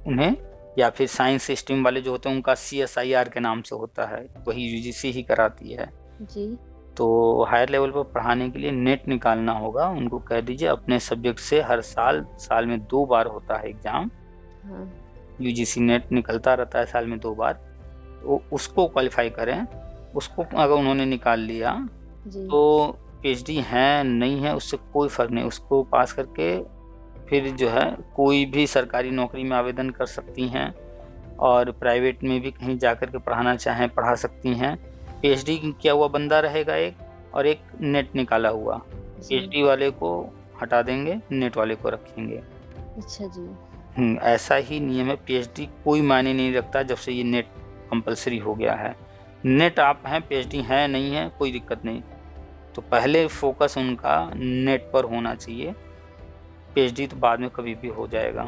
उन्हें, या फिर साइंस स्ट्रीम वाले जो होते हैं उनका सीएसआईआर के नाम से होता है, वही यूजीसी ही कराती है। जी। तो हायर लेवल पर पढ़ाने के लिए नेट निकालना होगा। उनको कह दीजिए अपने सब्जेक्ट से हर साल में 2 बार होता है एग्जाम। हाँ। यूजीसी नेट निकलता रहता है साल में 2 बार, तो उसको क्वालिफाई करें। उसको अगर उन्होंने निकाल लिया जी। तो पीएचडी है नहीं है उससे कोई फर्क नहीं, उसको पास करके फिर जो है कोई भी सरकारी नौकरी में आवेदन कर सकती हैं, और प्राइवेट में भी कहीं जाकर के पढ़ाना चाहें पढ़ा सकती हैं। पीएचडी किया हुआ बंदा रहेगा एक, और एक नेट निकाला हुआ। जी। पीएचडी वाले को हटा देंगे, नेट वाले को रखेंगे। अच्छा जी। ऐसा ही नियम है। पीएचडी कोई मायने नहीं रखता जब से ये नेट कंपलसरी हो गया है। नेट आप हैं, पीएचडी है नहीं है, कोई दिक्कत नहीं। तो पहले फोकस उनका नेट पर होना चाहिए, पीएचडी तो बाद में कभी भी हो जाएगा।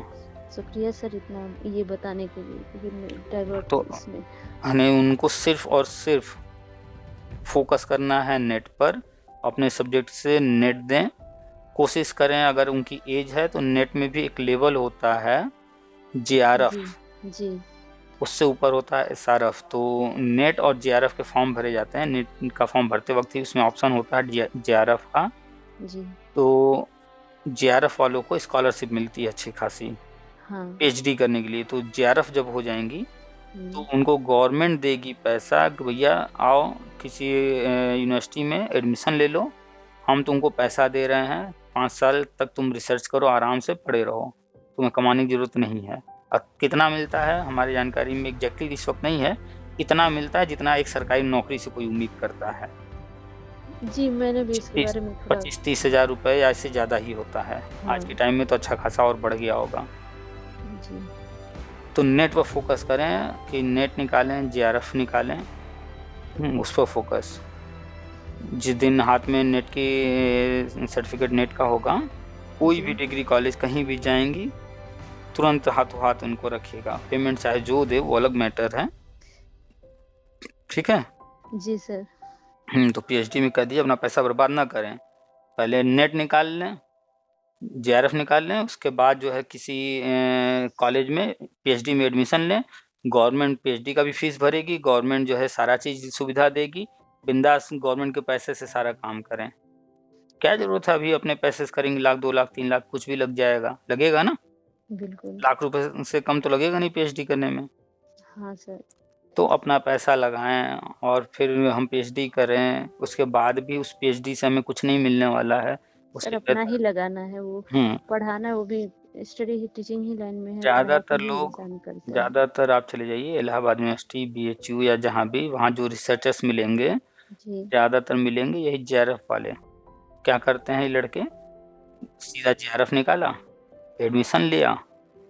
शुक्रिया सर इतना ये बताने के लिए, क्योंकि मैं डाइवर्ट तो थी इसमें। हमें उनको सिर्फ और सिर्फ फोकस करना है नेट पर। अपने सब्जेक्ट से नेट दें, कोशिश करें। अगर उनकी एज है तो नेट में भी एक लेवल होता है जेआरएफ, जी, जी, उससे ऊपर होता है एसआरएफ। तो नेट और जेआरएफ के फॉर्म भरे जाते हैं। नेट का फॉर्म भरते वक्त ही उसमें ऑप्शन होता है जेआरएफ का। जी। तो जेआरएफ वालों को स्कॉलरशिप मिलती है अच्छी खासी हाँ। पीएचडी करने के लिए। तो जेआरएफ जब हो जाएंगी तो हुँ। उनको गवर्नमेंट देगी पैसा कि भैया आओ किसी यूनिवर्सिटी में एडमिशन ले लो, हम तुमको पैसा दे रहे हैं, 5 साल तक तुम रिसर्च करो, आराम से पढ़े रहो, तुम्हें कमाने की जरूरत नहीं है। अब कितना मिलता है हमारी जानकारी में एग्जैक्टली इस वक्त नहीं है, इतना मिलता है जितना एक सरकारी नौकरी से कोई उम्मीद करता है। जी, मैंने भी इसके बारे में थोड़ा। 25-30 हजार रुपये या इससे ज़्यादा ही होता है। हाँ। आज के टाइम में तो अच्छा खासा और बढ़ गया होगा। जी। तो नेट पर फोकस करें कि नेट निकालें, जेआरएफ निकालें, उस पर फोकस। जिस दिन हाथ में नेट की सर्टिफिकेट नेट का होगा, कोई भी जी। डिग्री कॉलेज कहीं भी जाएंगी, तुरंत हाथों हाथ उनको रखिएगा। पेमेंट चाहे जो दे वो अलग मैटर है, ठीक है। जी सर। तो पीएचडी में कह दिए अपना पैसा बर्बाद ना करें, पहले नेट निकाल लें, जेआरएफ निकाल लें, उसके बाद जो है किसी कॉलेज में पीएचडी में एडमिशन लें। गवर्नमेंट पीएचडी का भी फीस भरेगी, गवर्नमेंट जो है सारा चीज़ सुविधा देगी। बिंदास गवर्नमेंट के पैसे से सारा काम करें। क्या ज़रूरत है अभी अपने पैसे से करेंगे, 1 लाख 2 लाख 3 लाख कुछ भी लग जाएगा, लगेगा ना? बिल्कुल। लाख रुपए से कम तो लगेगा नहीं पीएचडी करने में। हाँ सर। तो अपना पैसा लगाएँ और फिर हम पीएचडी करें, उसके बाद भी उस पीएचडी से हमें कुछ नहीं मिलने वाला है। सर उससे अपना ही बेहतर। लगाना है, वो हम्म पढ़ाना, वो भी स्टडी ही टीचिंग ही लाइन में है, पढ़ाई पे ज्यादातर ही लोग इंसान करता है। ज्यादातर आप चले जाइए इलाहाबाद यूनिवर्सिटी, BHU या जहाँ भी, वहाँ जो रिसर्चर्स मिलेंगे जी। ज्यादातर मिलेंगे यही JRF वाले। क्या करते हैं ये लड़के, सीधा JRF निकाला, एडमिशन लिया,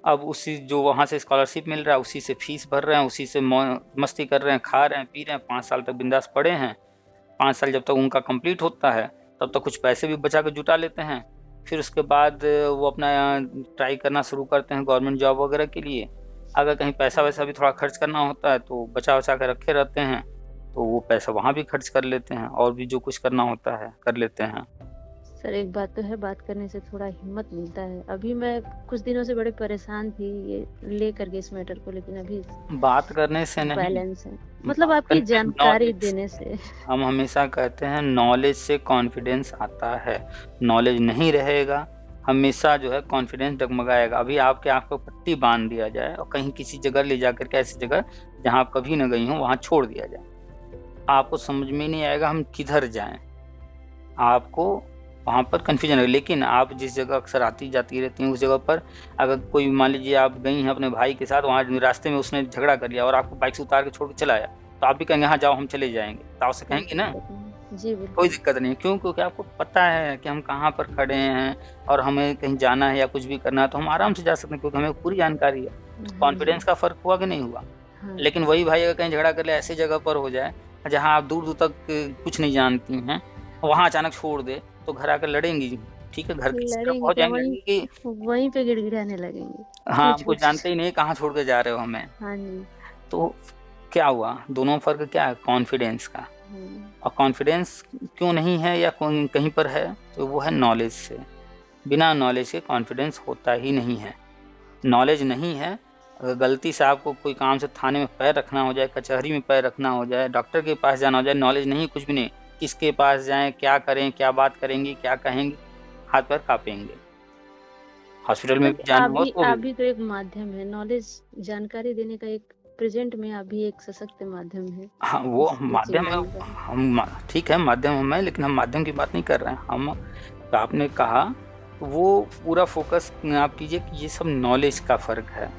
अब उसी जो वहां से स्कॉलरशिप मिल रहा है उसी से फीस भर रहे हैं, उसी से मस्ती कर रहे हैं, खा रहे हैं, पी रहे हैं, 5 साल तक बिंदास पढ़े हैं। 5 साल जब तक उनका कंप्लीट होता है तब तक कुछ पैसे भी बचा के जुटा लेते हैं। फिर उसके बाद वो अपना ट्राई करना शुरू करते हैं गवर्नमेंट जॉब वगैरह के लिए। अगर कहीं पैसा वैसा भी थोड़ा खर्च करना होता है तो बचा बचा के रखे रहते हैं, तो वो पैसा वहां भी खर्च कर लेते हैं, और भी जो कुछ करना होता है कर लेते हैं। सर एक बात तो है, बात करने से थोड़ा हिम्मत मिलता है। अभी मैं कुछ दिनों से बड़े परेशान थी ये लेकर के इस मैटर को, लेकिन अभी बात करने से नहीं, बैलेंस है, मतलब बात आपकी करने जानकारी नॉलेज, देने से। हम हमेशा कहते हैं नॉलेज से कॉन्फिडेंस आता है। नॉलेज नहीं रहेगा, हमेशा जो है कॉन्फिडेंस डगमगाएगा। अभी आपके आँख को पट्टी बांध दिया जाए और कहीं किसी जगह ले जाकर के, ऐसी जगह जहाँ आप कभी न गई हो वहाँ छोड़ दिया जाए, आपको समझ में नहीं आएगा हम किधर जाएं, आपको वहाँ पर कन्फ्यूजन है। लेकिन आप जिस जगह अक्सर आती जाती रहती हैं उस जगह पर अगर कोई, मान लीजिए आप गई हैं अपने भाई के साथ, वहाँ रास्ते में उसने झगड़ा कर लिया और आपको बाइक से उतार के छोड़ के चला आया, तो आप भी कहेंगे हाँ जाओ हम चले जाएंगे, तो आपसे कोई कहेंगे ना, दिक्कत नहीं। जी कोई बिल्कुल। दिक्कत नहीं है। क्यों? क्योंकि आपको पता है कि हम कहाँ पर खड़े हैं और हमें कहीं जाना है या कुछ भी करना है तो हम आराम से जा सकते हैं, क्योंकि हमें पूरी जानकारी है। हाँ जी। कॉन्फिडेंस का फर्क हुआ कि नहीं हुआ? हाँ। लेकिन वही भाई अगर कहीं झगड़ा कर ले, ऐसी जगह पर हो जाए जहाँ आप दूर दूर तक कुछ नहीं जानती हैं, वहां अचानक छोड़ दे, तो घर आकर लड़ेंगी। ठीक है, घर की तरफ लड़ेंगे पहुंच क्या, जाएंगे, वहीं लड़ेंगी कि वहीं पे गिड़गिड़ाने लगेंगे। हाँ क्यों हम छोड़। कुछ जानते ही नहीं, कहाँ छोड़ के जा रहे हो हमें। हाँ जी। तो क्या हुआ, दोनों फर्क क्या है, कॉन्फिडेंस का। हाँ। और कॉन्फिडेंस क्यों नहीं है या कहीं पर है, तो वो है नॉलेज से। बिना नॉलेज के कॉन्फिडेंस होता ही नहीं है। नॉलेज नहीं है, अगर गलती से आपको कोई काम से थाने में पैर रखना हो जाए, कचहरी में पैर रखना हो जाए, डॉक्टर के पास जाना हो जाए, नॉलेज नहीं, कुछ भी नहीं, किसके पास जाएं, क्या करें, क्या बात करेंगे, क्या कहेंगे, हाथ पैर कांपेंगे। हॉस्पिटल में सर भी जाना हो तो आप भी। भी तो एक माध्यम है, नॉलेज जानकारी देने का एक प्रेजेंट में आप भी एक सशक्त माध्यम है हाँ वो इस माध्यम है, जिम्मेदारी का। ठीक है माध्यम हम है, लेकिन हम माध्यम की बात नहीं कर रहे हैं हम। तो आपने कहा, वो पूरा फोकस आप कीजिए कि ये सब नॉलेज का फर्क है।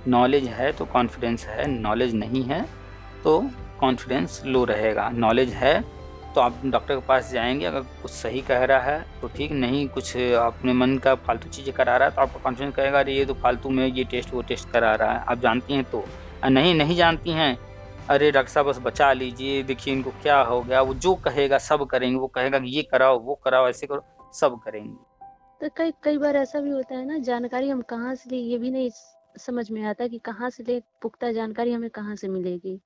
नॉलेज है तो कॉन्फिडेंस है, नॉलेज नहीं है तो कॉन्फिडेंस लो रहेगा। नॉलेज है तो आप डॉक्टर के पास जाएंगे, अगर कुछ सही कह रहा है तो ठीक, नहीं कुछ अपने मन का फालतू चीज़ें करा रहा है तो आपका कॉन्फिडेंस कहेगा अरे ये तो फालतू में ये टेस्ट वो टेस्ट करा रहा है, आप जानती हैं तो। नहीं नहीं जानती हैं, अरे डॉक्टर साहब बस बचा लीजिए, देखिए इनको क्या हो गया, वो जो कहेगा सब करेंगे, वो कहेगा कि ये कराओ वो कराओ ऐसे करो, सब करेंगे। तो कई कई बार ऐसा भी होता है ना, जानकारी हम कहाँ से ले ये भी नहीं समझ में आता कि कहाँ से ले, पुख्ता जानकारी हमें कहाँ से मिलेगी।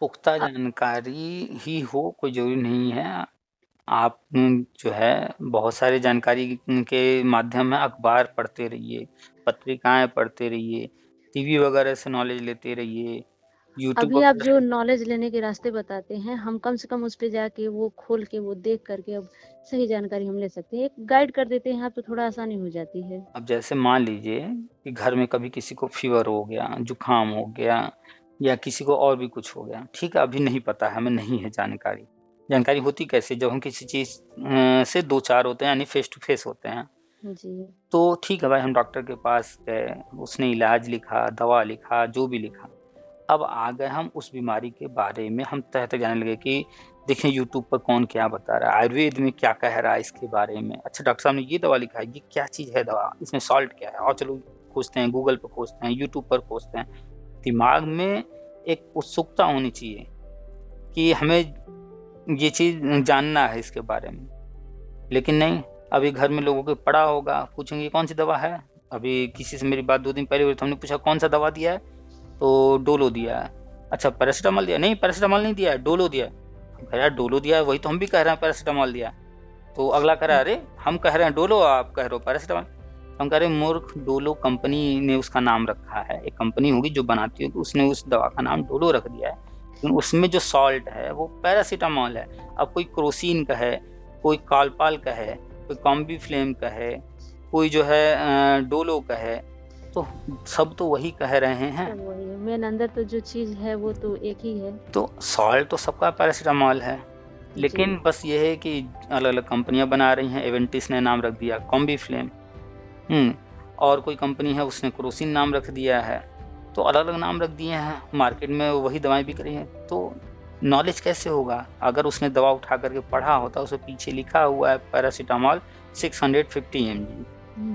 पुख्ता अ, जानकारी ही हो कोई जरूरी नहीं है। आप जो है बहुत सारी जानकारी के माध्यम है, अखबार पढ़ते रहिए, पत्रिकाएं पढ़ते रहिए, टीवी वगैरह से नॉलेज लेते रहिए, यूट्यूब अभी आप वगैरह। जो नॉलेज लेने के रास्ते बताते हैं, हम कम से कम उस पे जाके वो खोल के वो देख करके अब सही जानकारी हम ले सकते हैं। एक गाइड कर देते हैं आप तो थोड़ा आसानी हो जाती है। अब जैसे मान लीजिए कि घर में कभी किसी को फीवर हो गया, जुकाम हो गया, या किसी को और भी कुछ हो गया, ठीक है, अभी नहीं पता है, हमें नहीं है जानकारी। जानकारी होती कैसे, जब हम किसी चीज से दो चार होते हैं, यानी फेस टू फेस होते हैं। जी। तो ठीक है भाई, हम डॉक्टर के पास गए, उसने इलाज लिखा, दवा लिखा, जो भी लिखा। अब आ गए हम उस बीमारी के बारे में, हम तह तक जानने लगे कि देखें यूट्यूब पर कौन क्या बता रहा है, आयुर्वेद में क्या कह रहा है इसके बारे में। अच्छा डॉक्टर साहब ने ये दवा लिखा है, ये क्या चीज़ है दवा, इसमें सॉल्ट क्या है, और चलो खोजते हैं, गूगल पर खोजते हैं, यूट्यूब पर खोजते हैं। दिमाग में एक उत्सुकता होनी चाहिए कि हमें ये चीज़ जानना है इसके बारे में। लेकिन नहीं, अभी घर में लोगों के पड़ा होगा, पूछेंगे कौन सी दवा है। अभी किसी से मेरी बात 2 दिन पहले हुई तो हमने पूछा कौन सा दवा दिया है, तो डोलो दिया है। अच्छा पैरासीटामोल दिया, नहीं पैरासीटामोल नहीं दिया है, डोलो दिया है। हम कह यार डोलो दिया है, वही तो हम भी कह रहे हैं पैरासीटामोल दिया है। तो अगला कह रहा है अरे हम कह रहे हैं डोलो, आप कह रहे हो पैरासीटामोल। हम कह रहे मूर्ख, डोलो कंपनी ने उसका नाम रखा है, एक कंपनी होगी जो बनाती होगी, उसने उस दवा का नाम डोलो रख दिया है, लेकिन उसमें जो सॉल्ट है वो पैरासीटामोल है। अब कोई क्रोसिन का है, कोई कालपाल का है, कोई कॉम्बी फ्लेम का है, कोई जो है डोलो का है, तो सब तो वही कह रहे हैं। सब वही है, मेन अंदर तो जो चीज है वो तो एक ही है। तो सॉल्ट तो सबका पैरासीटामोल है। लेकिन बस ये है कि अलग-अलग कंपनियाँ बना रही हैं, एवेंटिस ने नाम रख दिया कॉम्बीफ्लेम, और कोई कंपनी है उसने क्रोसिन नाम रख दिया है। तो अलग-अलग नाम रख दिए हैं, मार्केट में वही दवाएँ बिक रही हैं। तो नॉलेज कैसे होगा? अगर उसने दवा उठा कर के पढ़ा होता, उसके पीछे लिखा हुआ है पैरासिटामॉल 650 mg,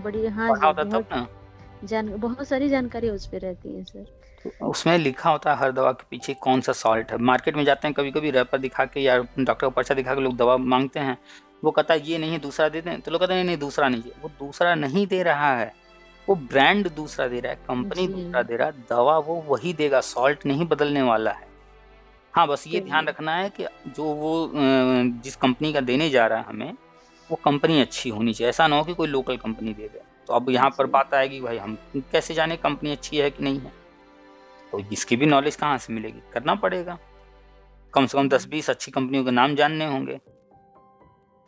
बड़ी हाँ पढ़ा जी, होता तब ना। बहुत सारी जानकारी उस पे रहती है सर। तो उसमें लिखा होता है हर दवा के पीछे कौन-सा सॉल्ट है। मार्केट में जाते हैं कभी-कभी रैपर दिखा के या डॉक्टर का पर्चा दिखा के लोग दवा माँगते हैं। वो कहता है ये नहीं है दूसरा दे दें, तो लोग कहते हैं नहीं दूसरा नहीं चाहिए। वो दूसरा नहीं दे रहा है, वो ब्रांड दूसरा दे रहा है, कंपनी दूसरा जी, दे रहा है, दवा वो वही देगा, सॉल्ट नहीं बदलने वाला है। हाँ, बस ये ध्यान तो रखना है कि जो वो जिस कंपनी का देने जा रहा है हमें, वो कंपनी अच्छी होनी चाहिए। ऐसा ना हो कि कोई लोकल कंपनी दे दे। तो अब यहाँ पर जी, बात आएगी भाई हम कैसे जाने कंपनी अच्छी है कि नहीं है? तो इसकी भी नॉलेज कहाँ से मिलेगी? करना पड़ेगा। कम से कम हुँ, 10-20 अच्छी कंपनियों के नाम जानने होंगे।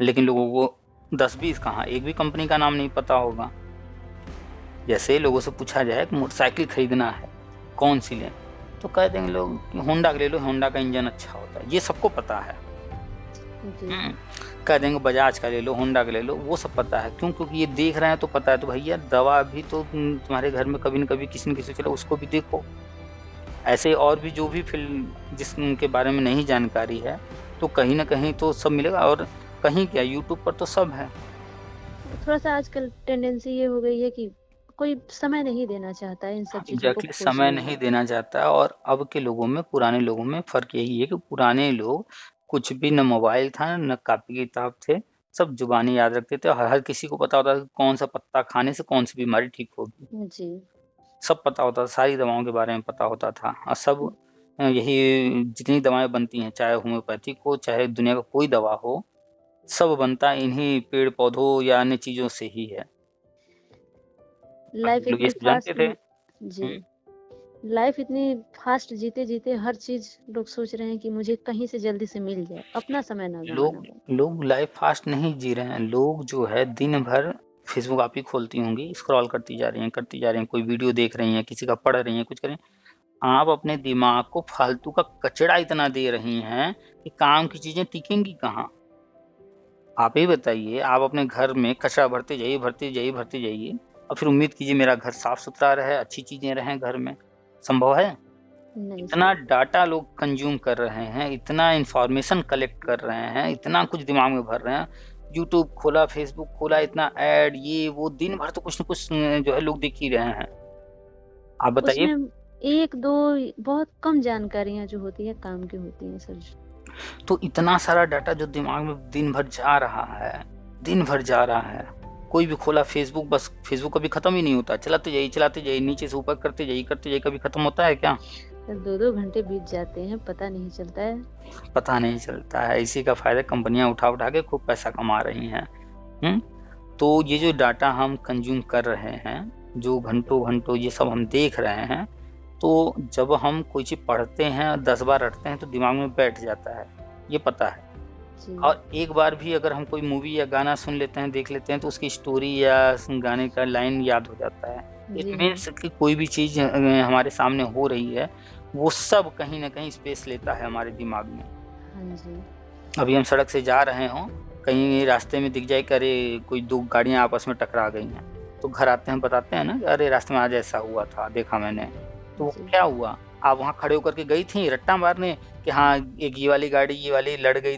लेकिन लोगों को 10-20 कहाँ, एक भी कंपनी का नाम नहीं पता होगा। जैसे लोगों से पूछा जाए कि मोटरसाइकिल खरीदना है, कौन-सी लें? तो कह देंगे लोग कि होंडा का ले लो, होंडा का इंजन अच्छा होता है। ये सबको पता है। जी, हुँ, कह देंगे बजाज का ले लो, होंडा का ले लो, वो सब पता है। क्यों? क्योंकि ये देख रहे हैं तो पता है। तो भैया दवा भी तो तुम्हारे घर में कभी न कभी किसी न किसी को चला उसको भी देखो। ऐसे और भी जो भी फ़ील्ड जिसके बारे में नहीं जानकारी है, तो कहीं न कहीं तो सब मिलेगा और कहीं क्या यूट्यूब पर तो सब है। थोड़ा-सा आजकल टेंडेंसी ये हो गई है कि कोई समय नहीं देना चाहता है इन सब चीज़ों को एग्ज़ैक्टली समय खोजने नहीं में। देना चाहता है और अब के लोगों में, पुराने लोगों में फ़र्क यही है कि पुराने लोग कुछ भी न मोबाइल था, न कॉपी-किताब थे, सब ज़ुबानी याद रखते थे और हर किसी को पता होता था कि कौन-सा पत्ता खाने से कौन-सी बीमारी ठीक होगी। जी, सब पता होता था, सारी दवाओं के बारे में पता होता था और सब यही जितनी दवाएँ बनती हैं, चाहे होम्योपैथिक हो, चाहे दुनिया का कोई दवा हो, सब बनता इन्हीं पेड़-पौधों या अन्य चीज़ों से ही है। लाइफ़ लोग ये इतनी सब जानते फ़ास्ट थे। जी, हुँ। लाइफ़ इतनी फ़ास्ट जीते-जीते हर चीज़ लोग सोच रहे हैं कि मुझे कहीं से जल्दी से मिल जाए, अपना समय ना गँवाना लोग पड़े। लोग लाइफ़ फ़ास्ट नहीं जी रहे हैं। लोग जो है दिन भर फ़ेसबुक आप ही खोलती होंगी, स्क्रॉल करती जा रही हैं, करती जा रही हैं, कोई वीडियो देख रही हैं, किसी का पढ़ रही हैं, कुछ कर रही हैं। आप अपने दिमाग को फ़ालतू का कचड़ा इतना दे रही हैं कि काम की चीज़ें टिकेंगी कहाँ? आप ही बताइए, आप अपने घर में कचरा भरते जाइए, भरते जाइए, भरते जाइए और फिर उम्मीद कीजिए मेरा घर साफ-सुथरा रहे, अच्छी चीज़ें रहें घर में। संभव है? नहीं इतना सर, डाटा लोग कंज़्यूम कर रहे हैं, इतना इन्फॉर्मेशन कलेक्ट कर रहे हैं, इतना कुछ दिमाग में भर रहे हैं। यूट्यूब खोला, फ़ेसबुक खोला, इतना ऐड ये वो दिन भर तो कुछ न कुछ जो है लोग देख ही रहे हैं। आप बताइए। उसमें 1-2 बहुत कम जानकारियाँ जो होती हैं काम की होती हैं सर। तो इतना सारा डाटा जो दिमाग में दिन भर जा रहा है, दिन भर जा रहा है। कोई भी खोला फ़ेसबुक बस फ़ेसबुक कभी खत्म ही नहीं होता। चलाते जाइए, नीचे से ऊपर करते जाइए, कभी खत्म होता है क्या? 2-2 घंटे बीत जाते हैं, पता नहीं चलता है। पता नहीं चलता है। इसी का फ़ायदा कंपनियाँ उठा-उठा के खूब पैसा कमा रही हैं। हुँ? तो ये जो डाटा हम कंज़्यूम कर रहे हैं, जो घंटों-घंटों ये सब हम देख रहे हैं, तो जब हम कोई चीज़ पढ़ते हैं, 10 बार रटते हैं तो दिमाग में बैठ जाता है, ये पता है। जी, और एक बार भी अगर हम कोई मूवी या गाना सुन लेते हैं, देख लेते हैं तो उसकी स्टोरी या गाने का लाइन याद हो जाता है। इट जी हाँ। मीन्स कि कोई भी चीज़ हमारे सामने हो रही है, वो सब कहीं न कहीं स्पेस लेता है हमारे दिमाग में। हाँ जी। अभी हम सड़क से जा रहे हों, कहीं रास्ते में दिख जाए कि अरे कोई 2 गाड़ियाँ आपस में टकरा गई हैं, तो घर आते हैं बताते हैं ना कि अरे रास्ते में आज ऐसा हुआ था, देखा मैंने। तो वो जी। क्या हुआ? आप वहाँ खड़े होकर के गई थीं रट्टा मारने कि हाँ, एक ये वाली गाड़ी ये वाली लड़ गई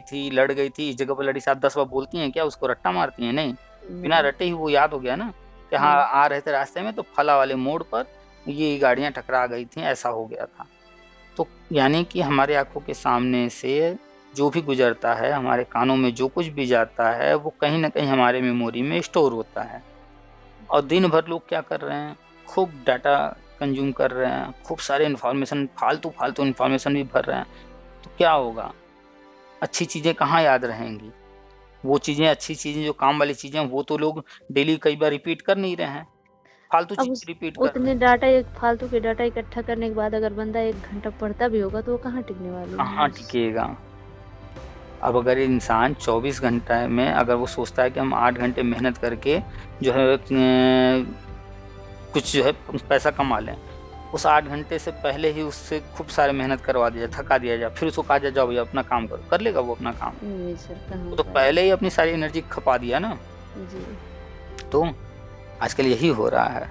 थी, इस जगह पर लड़ी, 7-10 बार बोलती हैं क्या उसको रट्टा मारती हैं? नहीं, बिना नहीं। रटे ही वो याद हो गया ना कि हाँ, हाँ, आ रहे थे रास्ते में तो फला वाले मोड़ पर ये गाड़ियाँ टकरा गई थीं, ऐसा हो गया था। तो यानी कि हमारी आँखों के सामने से जो भी गुज़रता है, हमारे कानों में जो कुछ भी जाता है, वो कहीं न कहीं हमारे मेमोरी में स्टोर होता है। और दिन भर लोग क्या कर रहे हैं, खूब डाटा कंज़्यूम कर रहे हैं, खूब सारे इन्फॉर्मेशन फालतू-फालतू इन्फॉर्मेशन भी भर रहे हैं, तो क्या होगा? अच्छी चीज़ें कहाँ याद रहेंगी? वो चीज़ें अच्छी चीज़ें जो काम वाली चीज़ें हैं, वो तो लोग डेली कई बार रिपीट कर नहीं रहे हैं, फालतू अब चीज़ें उस रिपीट कर रहे उतने हैं। डाटा एक फालतू के डाटा इकट्ठा करने के बाद अगर बंदा 1 घंटा पढ़ता भी होगा तो वो कहाँ टिकने वाली है कहाँ न्यूज़। टिकेगा? अब अगर इंसान 24 घंटे में अगर वो सोचता है कि हम 8 घंटे मेहनत करके जो है कुछ जो है पैसा कमा लें, उस 8 घंटे से पहले ही उससे खूब सारे मेहनत करवा दिया जाए, थका दिया जाए, फिर उसको कहा जाए जाओ भैया अपना काम करो, कर लेगा वो अपना काम? नहीं सर, कहाँ वो हो तो पाएगा। पहले ही अपनी सारी एनर्जी खपा दिया ना। जी। तो आजकल यही हो रहा है।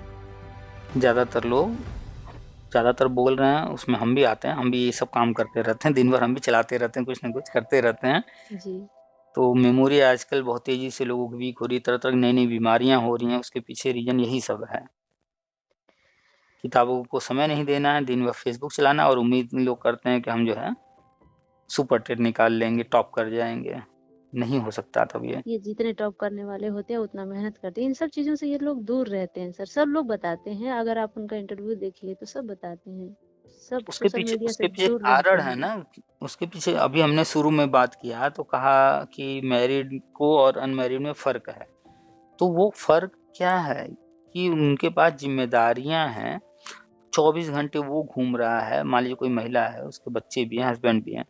ज़्यादातर बोल रहे हैं, उसमें हम भी आते हैं, हम भी ये सब काम करते रहते हैं, दिन भर हम भी चलाते रहते हैं, कुछ ना कुछ करते रहते हैं। जी। तो मेमोरी आजकल बहुत तेज़ी से लोगों की वीक हो रही है, तरह-तरह की नई-नई बीमारियाँ हो रही हैं, उसके पीछे रीज़न यही सब है। किताबों को समय नहीं देना है, दिन भर फ़ेसबुक चलाना और उम्मीद लोग करते हैं कि हम जो है सुपर टेट निकाल लेंगे, टॉप कर जाएँगे। नहीं हो सकता तब ये। ये जितने टॉप करने वाले होते हैं उतना मेहनत करते हैं। इन सब चीज़ों से ये लोग दूर रहते हैं सर, सब लोग बताते हैं, अगर आप उनका इंटरव्यू देखिए तो सब बताते हैं। सब उसके सोशल पीछे मीडिया से उसके पीछे दूर रहते कारण है हैं। ना, उसके पीछे अभी हमने शुरू में बात किया तो कहा कि मैरिड को और अनमैरिड में फ़र्क है। तो वो फ़र्क क्या है कि उनके पास ज़िम्मेदारियाँ हैं, 24 घंटे वो घूम रहा है, मान लीजिए कोई महिला है, उसके बच्चे भी हैं, हस्बैंड भी हैं,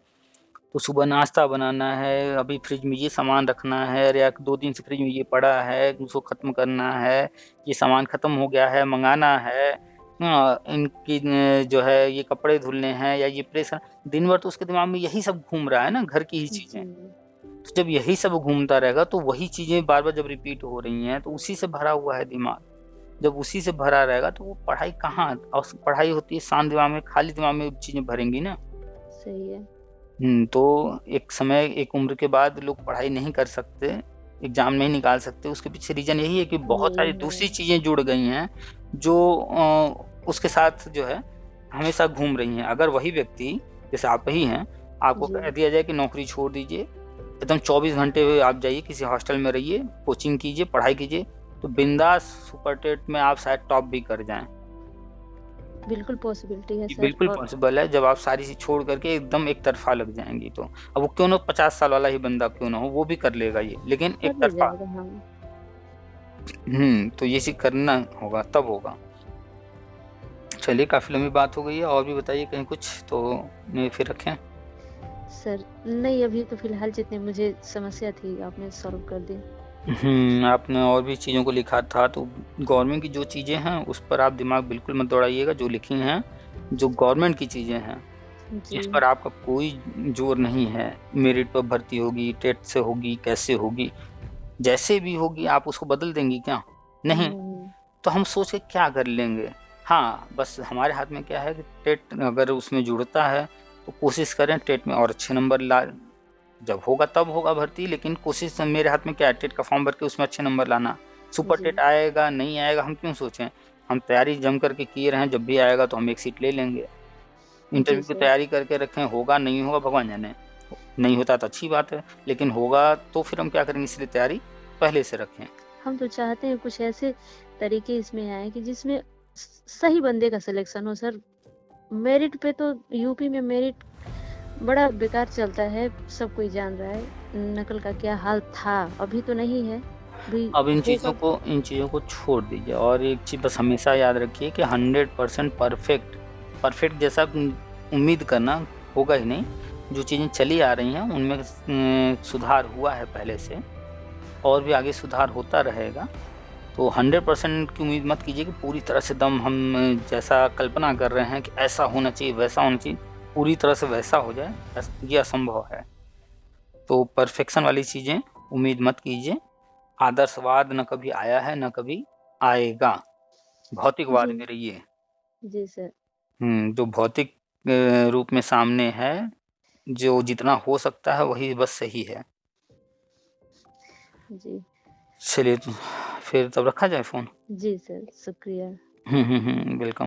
तो सुबह नाश्ता बनाना है, अभी फ्रिज में ये सामान रखना है, अरे यार 2 दिन से फ्रिज में ये पड़ा है, उसको ख़त्म करना है, ये सामान ख़त्म हो गया है, मँगाना है, इनकी जो है ये कपड़े धुलने हैं या ये प्रेस दिन भर तो उसके दिमाग में यही सब घूम रहा है ना, घर की ही चीज़ें। जी। तो जब यही सब घूमता रहेगा तो वही चीज़ें बार-बार जब रिपीट हो रही हैं, तो उसी से भरा हुआ है दिमाग। जब उसी से भरा रहेगा तो वो पढ़ाई कहाँ, और पढ़ाई होती है शांत दिमाग में, खाली दिमाग में चीज़ें भरेंगी ना। सही है। तो एक समय, एक उम्र के बाद लोग पढ़ाई नहीं कर सकते, एग्ज़ाम नहीं निकाल सकते, उसके पीछे रीज़न यही है कि बहुत यही सारी है। दूसरी चीज़ें जुड़ गई हैं, जो उसके साथ जो है हमेशा घूम रही हैं। अगर वही व्यक्ति, जैसे आप ही हैं, आपको जी। कह दिया जाए कि नौकरी छोड़ दीजिए, एकदम 24 घंटे आप जाइए किसी हॉस्टल में रहिए, कोचिंग कीजिए, पढ़ाई कीजिए, तो बिंदास सुपर टेट में आप शायद टॉप भी कर जाएँ। बिल्कुल पॉसिबिलिटी है ये सर। बिल्कुल और पॉसिबल है, जब आप सारी चीज़ छोड़ कर के एकदम एक तरफ़ा लग जाएँगी तो। अब वो क्यों ना 50 साल वाला ही बंदा क्यों ना हो, वो भी कर लेगा ये, लेकिन कर एक ले तरफ़ा। जाएगा, हाँ। तो ये चीज़ करना होगा, तब होगा। चलिए काफ़ी लंबी बात हो गई है, और भी बताइए कहीं कुछ तो मैं फिर रखें? सर नहीं, अभी तो फ़िलहाल जितनी मुझे समस्या थी आपने सॉल्व कर दी। आपने और भी चीज़ों को लिखा था, तो गवर्नमेंट की जो चीज़ें हैं, उस पर आप दिमाग बिल्कुल मत दौड़ाइएगा, जो लिखी हैं, जो गवर्नमेंट की चीज़ें हैं, जी। इस पर आपका कोई ज़ोर नहीं है। मेरिट पर भर्ती होगी, टेट से होगी, कैसे होगी, जैसे भी होगी, आप उसको बदल देंगी क्या? नहीं। नहीं। तो हम सोच के क्या कर लेंगे? हाँ, बस हमारे हाथ में क्या है कि टेट अगर उसमें जुड़ता है, तो कोशिश करें टेट में और अच्छे नंबर जब होगा तब होगा भर्ती, लेकिन कोशिश मेरे हाथ में क्या है, टेट का फॉर्म भर के उसमें अच्छे नंबर लाना। सुपर जी। टेट आएगा, नहीं आएगा, हम क्यों सोचें? हम तैयारी जम करके किए रहें, जब भी आएगा तो हम एक सीट ले लेंगे। जी इंटरव्यू की सर। तैयारी करके रखें, होगा, नहीं होगा, भगवान जाने। नहीं होता तो अच्छी बात है, लेकिन होगा तो फिर हम क्या करेंगे, इसलिए तैयारी पहले से रखें। हम तो चाहते हैं कुछ ऐसे तरीके इसमें आएँ कि जिसमें सही बंदे का सिलेक्शन हो सर। मेरिट पे तो यूपी में मेरिट बड़ा बेकार चलता है, सब कोई जान रहा है। नकल का क्या हाल था, अभी तो नहीं है, अभी अब होगा। इन चीज़ों को छोड़ दीजिए, और एक चीज़ बस हमेशा याद रखिए कि 100% परफ़ेक्ट, परफ़ेक्ट जैसा उम्मीद करना होगा ही नहीं। जो चीज़ें चली आ रही हैं उनमें सुधार हुआ है पहले से, और भी आगे सुधार होता रहेगा। तो 100% की उम्मीद मत कीजिए कि पूरी तरह से दम हम जैसा कल्पना कर रहे हैं कि ऐसा होना चाहिए, वैसा होना चाहिए, पूरी तरह से वैसा हो जाए, ये असंभव है। तो परफ़ेक्शन वाली चीज़ें उम्मीद मत कीजिए। आदर्शवाद ना कभी आया है, ना कभी आएगा। जी। भौतिकवाद में रहिए। जी सर। जो भौतिक रूप में सामने है, जो जितना हो सकता है वही बस सही है। जी। चलिए तो फिर तब रखा जाए फ़ोन? जी सर, शुक्रिया। वेलकम।